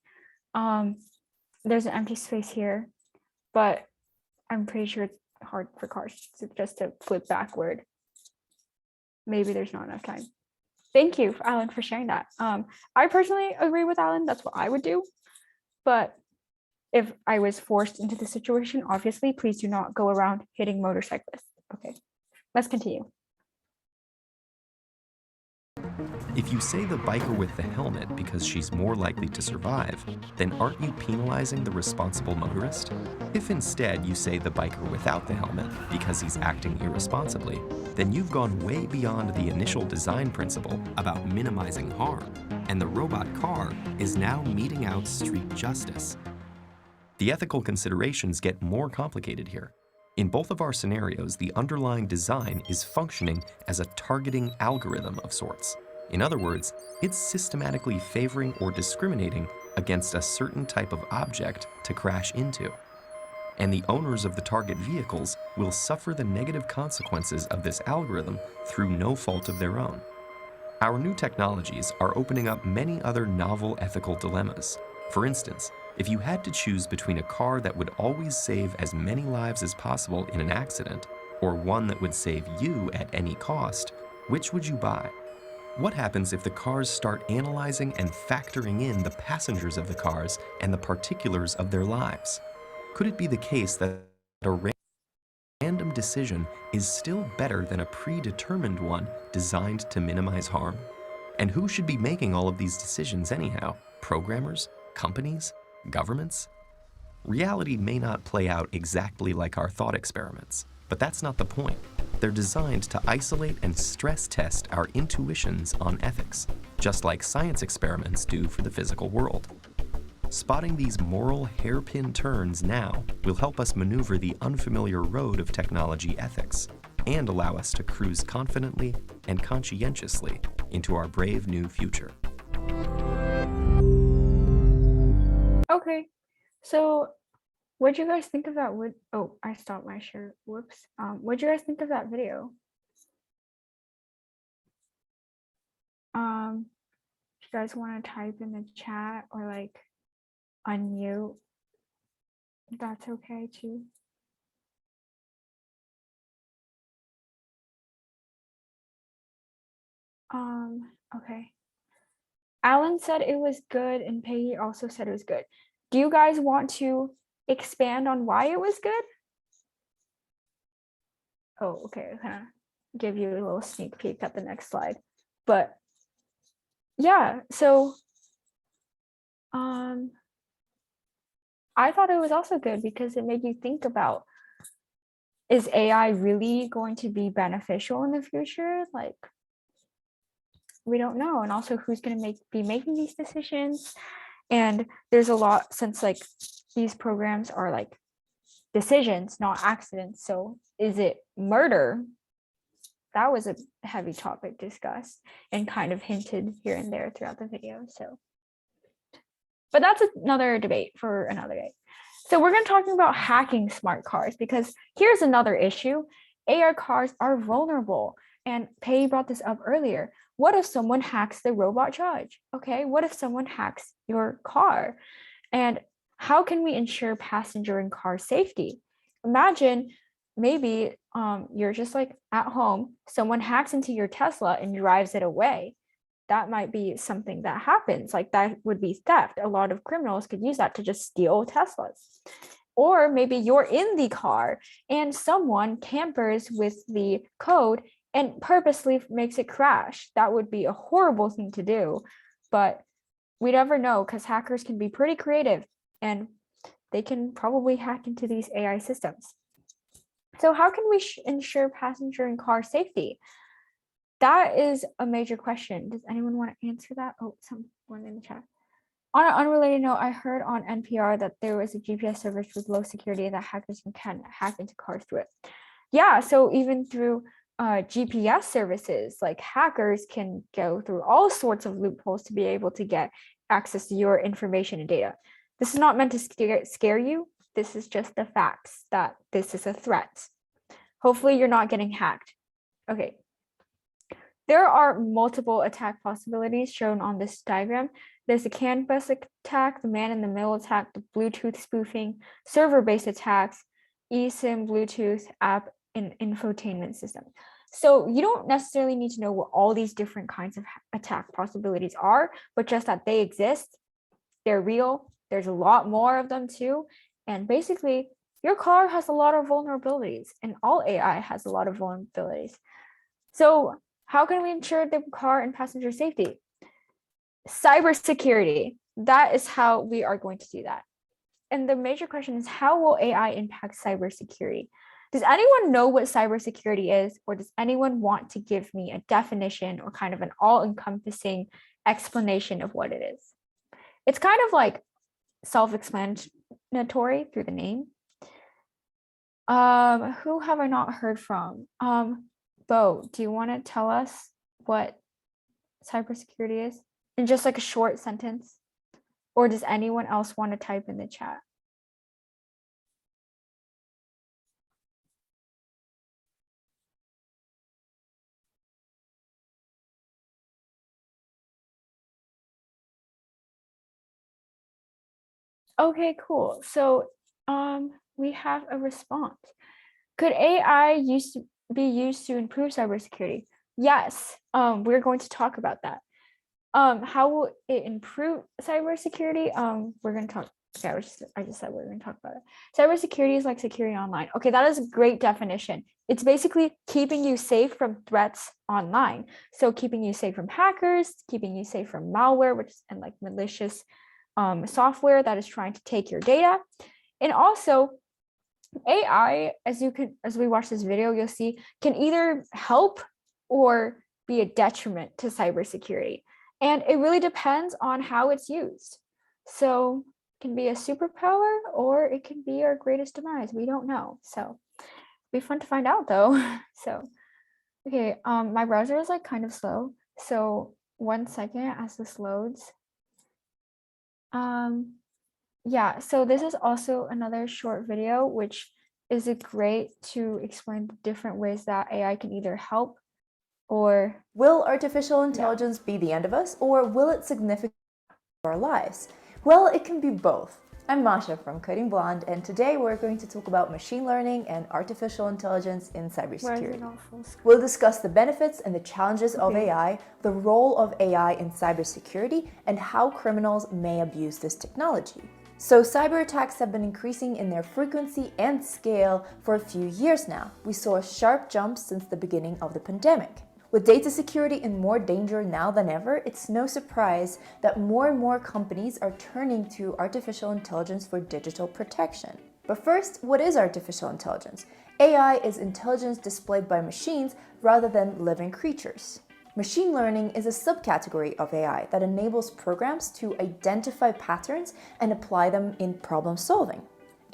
There's an empty space here, but I'm pretty sure it's hard for cars just to flip backward. Maybe there's not enough time. Thank you, Alan, for sharing that. I personally agree with Alan. That's what I would do. But if I was forced into the situation, obviously, please do not go around hitting motorcyclists. Okay, let's continue. If you say the biker with the helmet because she's more likely to survive, then aren't you penalizing the responsible motorist? If instead you say the biker without the helmet because he's acting irresponsibly, then you've gone way beyond the initial design principle about minimizing harm, and the robot car is now meting out street justice. The ethical considerations get more complicated here. In both of our scenarios, the underlying design is functioning as a targeting algorithm of sorts. In other words, it's systematically favoring or discriminating against a certain type of object to crash into. And the owners of the target vehicles will suffer the negative consequences of this algorithm through no fault of their own. Our new technologies are opening up many other novel ethical dilemmas. For instance, if you had to choose between a car that would always save as many lives as possible in an accident, or one that would save you at any cost, which would you buy? What happens if the cars start analyzing and factoring in the passengers of the cars and the particulars of their lives? Could it be the case that a random decision is still better than a predetermined one designed to minimize harm? And who should be making all of these decisions anyhow? Programmers? Companies? Governments? Reality may not play out exactly like our thought experiments, but that's not the point. They're designed to isolate and stress test our intuitions on ethics, just like science experiments do for the physical world. Spotting these moral hairpin turns now will help us maneuver the unfamiliar road of technology ethics and allow us to cruise confidently and conscientiously into our brave new future. Okay, so what'd you guys think of that? Oh, I stopped my share. Whoops. What'd you guys think of that video? If you guys want to type in the chat or like unmute, that's okay too. Okay. Alan said it was good and Peggy also said it was good. Do you guys want to expand on why it was good? Oh, okay. I'll kind of give you a little sneak peek at the next slide. But yeah, so I thought it was also good because it made you think about, is AI really going to be beneficial in the future? Like, we don't know. And also who's going to be making these decisions? And there's a lot, since like these programs are like decisions, not accidents. So is it murder? That was a heavy topic discussed and kind of hinted here and there throughout the video. So, but that's another debate for another day. So we're going to talk about hacking smart cars, because here's another issue. AI cars are vulnerable. And Pei brought this up earlier. What if someone hacks the robot judge? Okay, what if someone hacks your car? And how can we ensure passenger and car safety? Imagine maybe you're just like at home, someone hacks into your Tesla and drives it away. That might be something that happens. Like that would be theft. A lot of criminals could use that to just steal Teslas. Or maybe you're in the car and someone tampers with the code and purposely makes it crash. That would be a horrible thing to do. But we never know because hackers can be pretty creative and they can probably hack into these AI systems. So how can we ensure passenger and car safety? That is a major question. Does anyone want to answer that? Oh, someone in the chat. On an unrelated note, I heard on NPR that there was a GPS service with low security that hackers can hack into cars through it. Yeah, so even through GPS services, like hackers can go through all sorts of loopholes to be able to get access to your information and data. This is not meant to scare you. This is just the facts that this is a threat. Hopefully you're not getting hacked. Okay. There are multiple attack possibilities shown on this diagram. There's the CAN bus attack, the man-in-the-middle attack, the Bluetooth spoofing, server-based attacks, eSIM, Bluetooth app, and infotainment system. So you don't necessarily need to know what all these different kinds of attack possibilities are, but just that they exist, they're real, there's a lot more of them too, and basically your car has a lot of vulnerabilities, and all AI has a lot of vulnerabilities. So how can we ensure the car and passenger safety? Cybersecurity, that is how we are going to do that. And the major question is, how will AI impact cybersecurity? Does anyone know what cybersecurity is, or does anyone want to give me a definition or kind of an all-encompassing explanation of what it is? It's kind of like self-explanatory through the name. Who have I not heard from? Bo, do you want to tell us what cybersecurity is in just like a short sentence? Or does anyone else want to type in the chat? Okay, cool. So we have a response. Could AI be used to improve cybersecurity? Yes, we're going to talk about that. How will it improve cybersecurity? We're going to talk. Yeah, I just said we're going to talk about it. Cybersecurity is like security online. Okay, that is a great definition. It's basically keeping you safe from threats online. So keeping you safe from hackers, keeping you safe from malware, which is and like malicious software that is trying to take your data. And also AI, as we watch this video, you'll see can either help or be a detriment to cybersecurity. And it really depends on how it's used. So it can be a superpower or it can be our greatest demise. We don't know. So it'll be fun to find out though. So, okay, my browser is like kind of slow. So 1 second as this loads. Yeah, so this is also another short video, which is great to explain the different ways that AI can either help or... Will artificial intelligence be the end of us, or will it significantly improve our lives? Well, it can be both. I'm Masha from Coding Blonde, and today we're going to talk about machine learning and artificial intelligence in cybersecurity. We'll discuss the benefits and the challenges of AI, the role of AI in cybersecurity, and how criminals may abuse this technology. So cyber attacks have been increasing in their frequency and scale for a few years now. We saw a sharp jump since the beginning of the pandemic. With data security in more danger now than ever, it's no surprise that more and more companies are turning to artificial intelligence for digital protection. But first, what is artificial intelligence? AI is intelligence displayed by machines rather than living creatures. Machine learning is a subcategory of AI that enables programs to identify patterns and apply them in problem solving.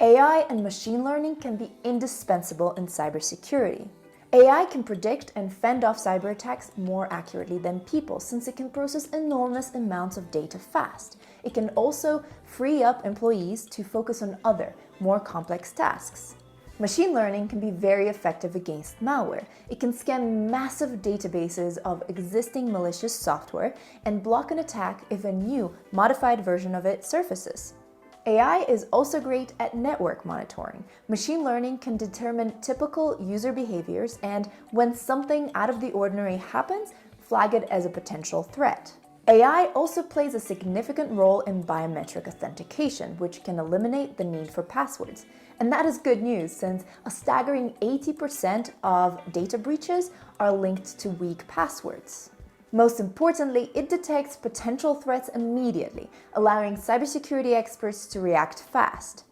AI and machine learning can be indispensable in cybersecurity. AI can predict and fend off cyber attacks more accurately than people, since it can process enormous amounts of data fast. It can also free up employees to focus on other, more complex tasks. Machine learning can be very effective against malware. It can scan massive databases of existing malicious software and block an attack if a new, modified version of it surfaces. AI is also great at network monitoring. Machine learning can determine typical user behaviors and, when something out of the ordinary happens, flag it as a potential threat. AI also plays a significant role in biometric authentication, which can eliminate the need for passwords. And that is good news, since a staggering 80% of data breaches are linked to weak passwords. Most importantly, it detects potential threats immediately, allowing cybersecurity experts to react fast.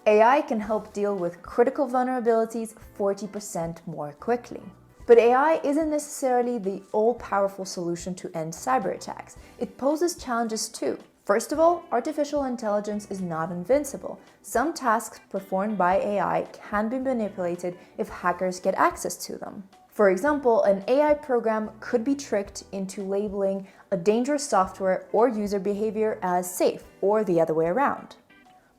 AI can help deal with critical vulnerabilities 40% more quickly. But AI isn't necessarily the all-powerful solution to end cyber attacks. It poses challenges too. First of all, artificial intelligence is not invincible. Some tasks performed by AI can be manipulated if hackers get access to them. For example, an AI program could be tricked into labeling a dangerous software or user behavior as safe, or the other way around.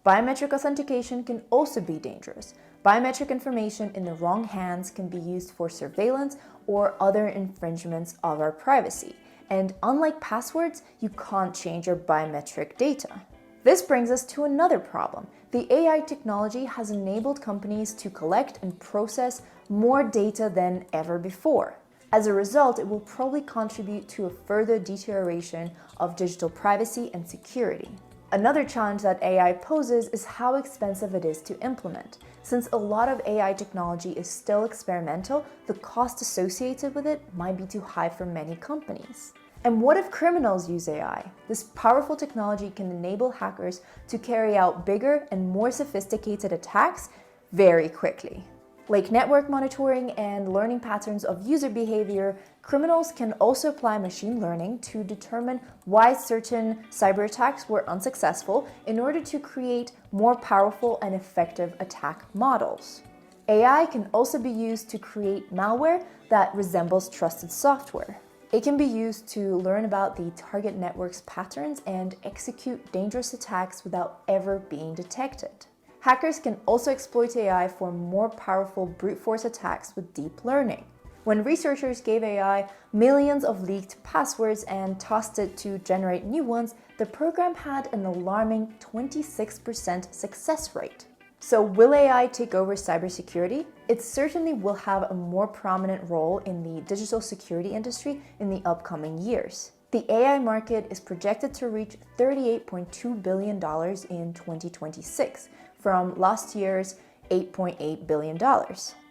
Biometric authentication can also be dangerous. Biometric information in the wrong hands can be used for surveillance or other infringements of our privacy. And unlike passwords, you can't change your biometric data. This brings us to another problem. The AI technology has enabled companies to collect and process more data than ever before. As a result, it will probably contribute to a further deterioration of digital privacy and security. Another challenge that AI poses is how expensive it is to implement. Since a lot of AI technology is still experimental, the cost associated with it might be too high for many companies. And what if criminals use AI? This powerful technology can enable hackers to carry out bigger and more sophisticated attacks very quickly. Like network monitoring and learning patterns of user behavior, criminals can also apply machine learning to determine why certain cyber attacks were unsuccessful in order to create more powerful and effective attack models. AI can also be used to create malware that resembles trusted software. It can be used to learn about the target network's patterns and execute dangerous attacks without ever being detected. Hackers can also exploit AI for more powerful brute force attacks with deep learning. When researchers gave AI millions of leaked passwords and tossed it to generate new ones, the program had an alarming 26% success rate. So will AI take over cybersecurity? It certainly will have a more prominent role in the digital security industry in the upcoming years. The AI market is projected to reach $38.2 billion in 2026, from last year's $8.8 billion.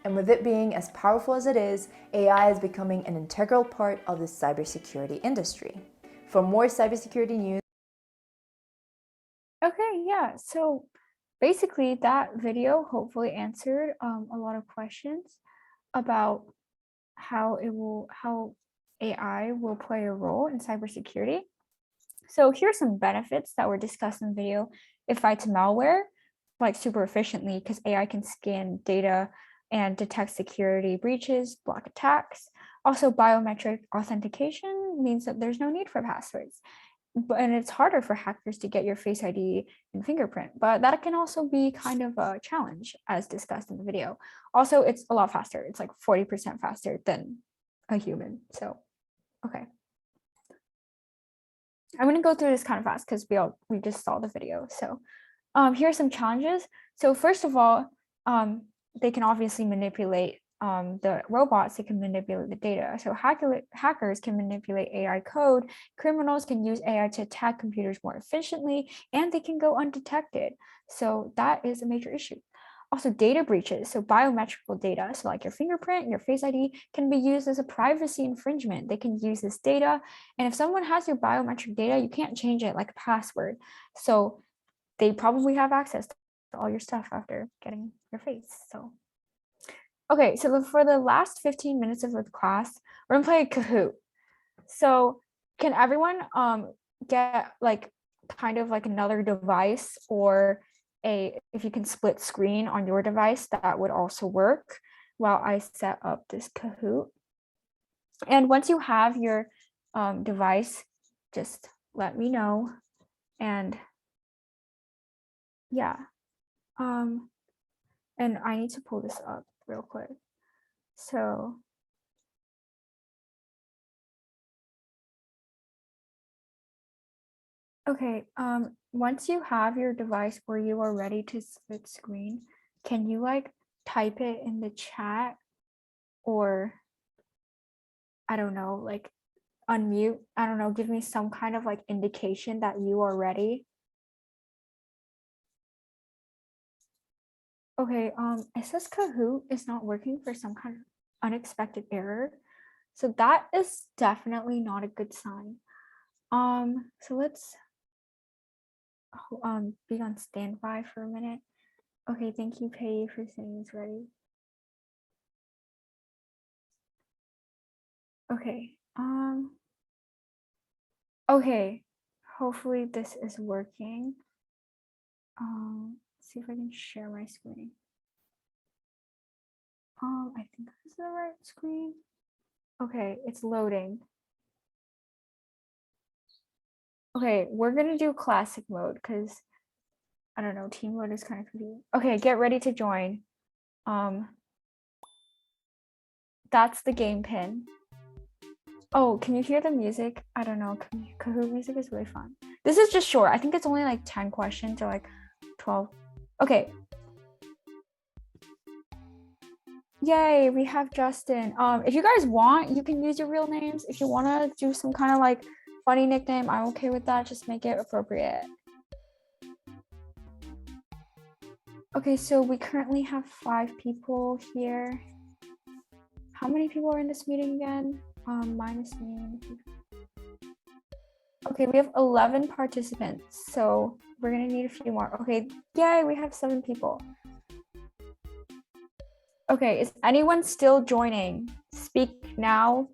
And with it being as powerful as it is, AI is becoming an integral part of the cybersecurity industry. For more cybersecurity news. Okay, yeah, so basically that video hopefully answered a lot of questions about how AI will play a role in cybersecurity. So here's some benefits that were discussed in the video. It fights malware like super efficiently because AI can scan data and detect security breaches, block attacks. Also, biometric authentication means that there's no need for passwords. And it's harder for hackers to get your Face ID and fingerprint, but that can also be kind of a challenge as discussed in the video. Also, it's a lot faster. It's like 40% faster than a human. So, okay. I'm going to go through this kind of fast because we just saw the video. So here are some challenges. So first of all, they can obviously manipulate the robots. They can manipulate the data. So hackers can manipulate AI code. Criminals can use AI to attack computers more efficiently, and they can go undetected. So that is a major issue. Also, data breaches, so biometrical data, so like your fingerprint, your Face ID, can be used as a privacy infringement. They can use this data, and if someone has your biometric data, you can't change it like a password. So they probably have access to all your stuff after getting your face. So, okay, so for the last 15 minutes of the class, we're gonna play a Kahoot. So can everyone get like kind of like another device, or if you can split screen on your device, that would also work while I set up this Kahoot. And once you have your device, just let me know. And yeah, and I need to pull this up real quick. So okay, once you have your device where you are ready to split screen, can you like type it in the chat, or I don't know, like unmute, I don't know, give me some kind of like indication that you are ready. Okay, it says Kahoot is not working for some kind of unexpected error. So that is definitely not a good sign. So let's be on standby for a minute. Okay, thank you, Pei, for saying it's ready. Okay, okay, hopefully this is working. See if I can share my screen. I think this is the right screen. Okay, it's loading. Okay, we're gonna do classic mode because I don't know, team mode is kind of confusing. Okay, get ready to join. That's the game pin. Oh, can you hear the music? I don't know. Kahoot music is really fun. This is just short. I think it's only like 10 questions or like 12. Okay. Yay, we have Justin. If you guys want, you can use your real names. If you want to do some kind of like funny nickname, I'm okay with that. Just make it appropriate. Okay, so we currently have 5 people here. How many people are in this meeting again? Minus me. Okay, we have 11 participants, so we're gonna need a few more. Okay, yay, we have 7 people. Okay, is anyone still joining? Speak now.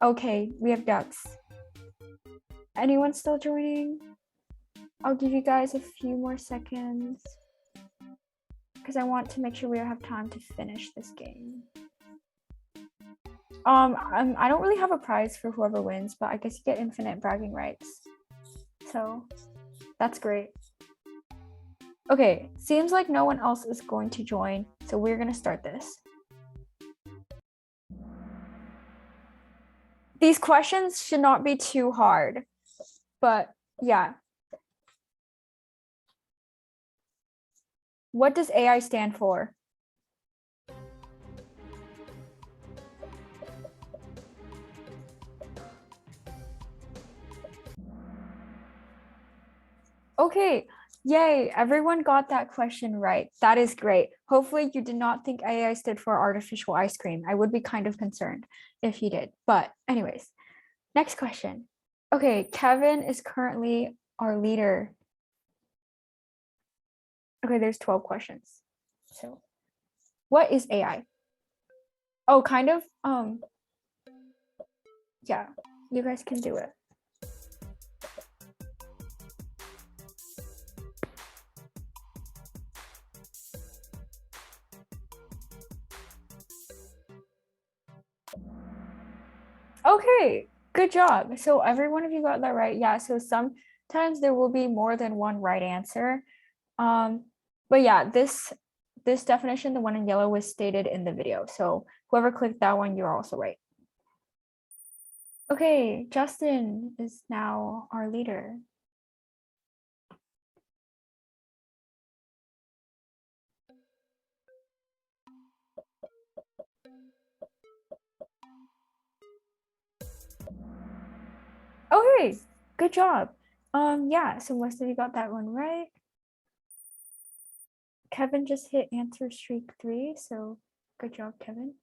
Okay, we have ducks. Anyone still joining? I'll give you guys a few more seconds because I want to make sure we have time to finish this game. I don't really have a prize for whoever wins, but I guess you get infinite bragging rights. So that's great. Okay, seems like no one else is going to join, so we're gonna start this. These questions should not be too hard, but yeah. What does AI stand for? Okay, yay, everyone got that question right. That is great. Hopefully you did not think AI stood for artificial ice cream. I would be kind of concerned if you did, but anyways, next question. Okay, Kevin is currently our leader. Okay, there's 12 questions. So what is AI? Oh, kind of, yeah, you guys can do it. Okay, good job. So every one of you got that right. Yeah, so sometimes there will be more than one right answer. But yeah, this definition, the one in yellow, was stated in the video. So whoever clicked that one, you're also right. Okay, Justin is now our leader. Okay, good job. Yeah, so most of you got that one right. Kevin just hit answer streak 3, so good job, Kevin.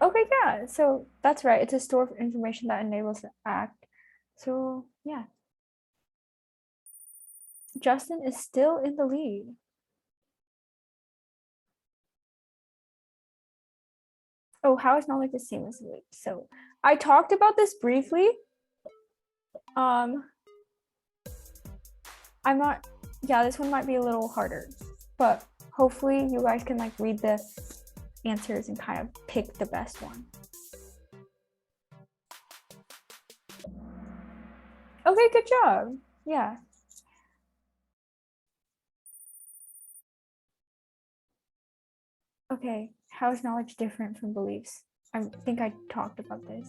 Okay, yeah, so that's right. It's a store of information that enables the act. So yeah. Justin is still in the lead. Oh, how is knowledge the same as loop? So I talked about this briefly. I'm not, yeah, this one might be a little harder, but hopefully you guys can like read the answers and kind of pick the best one. Okay, good job. Yeah. Okay, how is knowledge different from beliefs? I think I talked about this.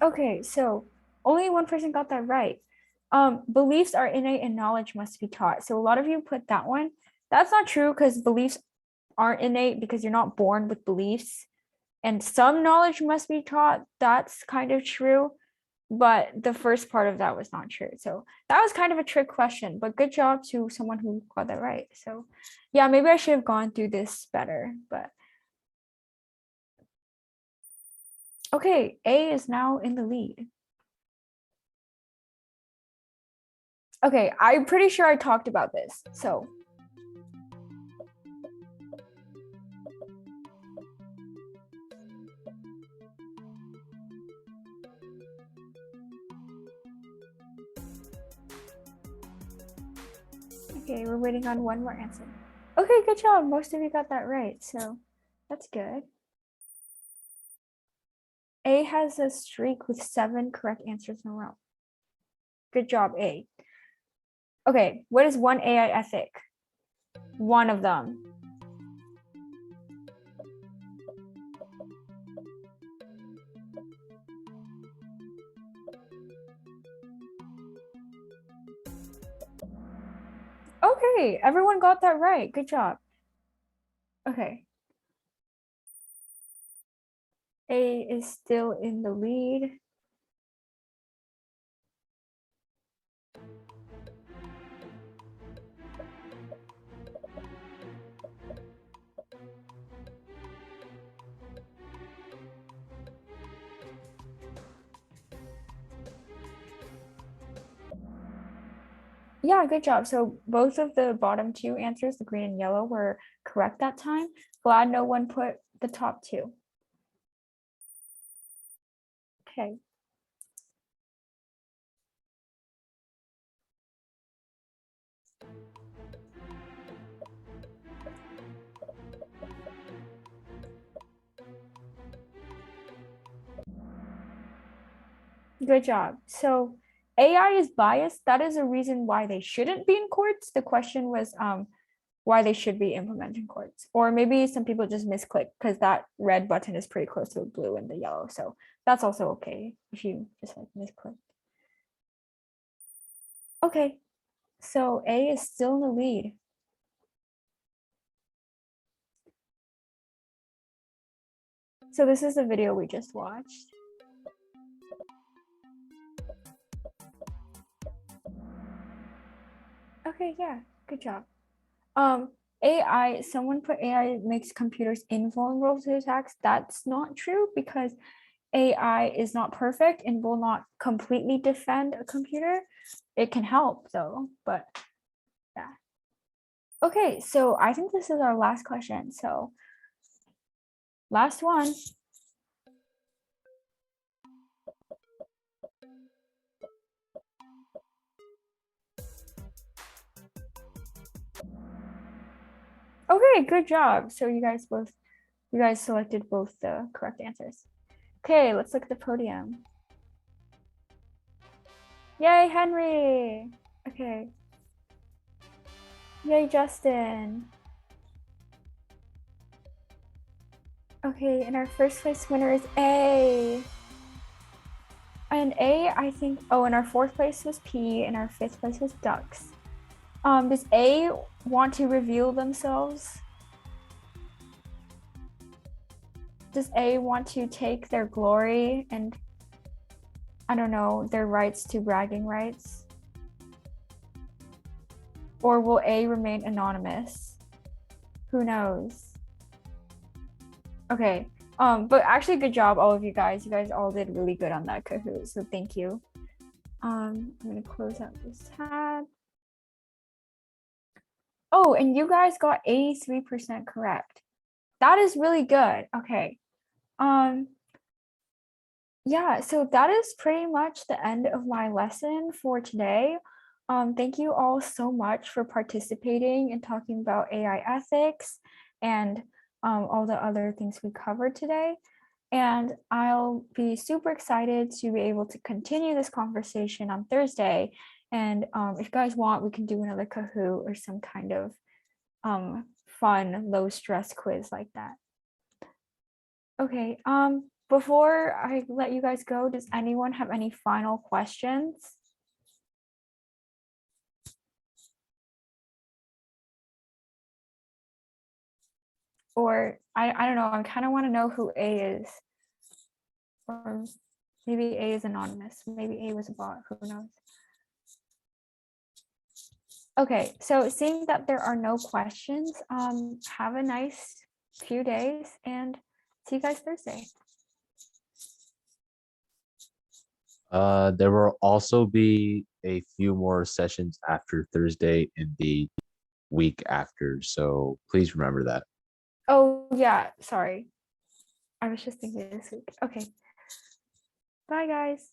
Okay, so only one person got that right. Beliefs are innate and knowledge must be taught. So a lot of you put that one. That's not true because beliefs aren't innate because you're not born with beliefs. And some knowledge must be taught. That's kind of true. But the first part of that was not true. So that was kind of a trick question, but good job to someone who got that right. So yeah, maybe I should have gone through this better, but okay, A is now in the lead. Okay, I'm pretty sure I talked about this. So okay, we're waiting on one more answer. Okay, good job. Most of you got that right, so that's good. A has a streak with 7 correct answers in a row. Good job, A. Okay, what is one AI ethic? One of them. Okay, everyone got that right. Good job. Okay. A is still in the lead. Yeah, good job. So both of the bottom 2 answers, the green and yellow, were correct that time. Glad no one put the top 2. Okay. Good job. So AI is biased. That is a reason why they shouldn't be in courts. The question was why they should be implemented in courts. Or maybe some people just misclick because that red button is pretty close to the blue and the yellow. So that's also okay if you just like misclick. Okay, so A is still in the lead. So this is the video we just watched. Okay, yeah, good job. AI, someone put AI makes computers invulnerable to attacks. That's not true because AI is not perfect and will not completely defend a computer. It can help though, but yeah. Okay, so I think this is our last question. So last one. Okay, good job. So you guys selected both the correct answers. Okay, let's look at the podium. Yay, Henry. Okay. Yay, Justin. Okay, and our first place winner is A. And A, I think, oh, and our 4th place was P, and our 5th place was Ducks. Does A want to reveal themselves? Does A want to take their glory and, I don't know, their rights to bragging rights? Or will A remain anonymous? Who knows? Okay, but actually good job, all of you guys. You guys all did really good on that Kahoot, so thank you. I'm gonna close out this tab. Oh, and you guys got 83% correct. That is really good. Okay. Yeah, so that is pretty much the end of my lesson for today. Thank you all so much for participating and talking about AI ethics and all the other things we covered today. And I'll be super excited to be able to continue this conversation on Thursday. And if you guys want, we can do another Kahoot or some kind of fun, low stress quiz like that. Okay, before I let you guys go, does anyone have any final questions? Or I don't know, I kind of want to know who A is. Or maybe A is anonymous. Maybe A was a bot, who knows? Okay, so seeing that there are no questions, have a nice few days and see you guys Thursday. There will also be a few more sessions after Thursday in the week after, so please remember that. Oh yeah, sorry. I was just thinking this week. Okay. Bye guys.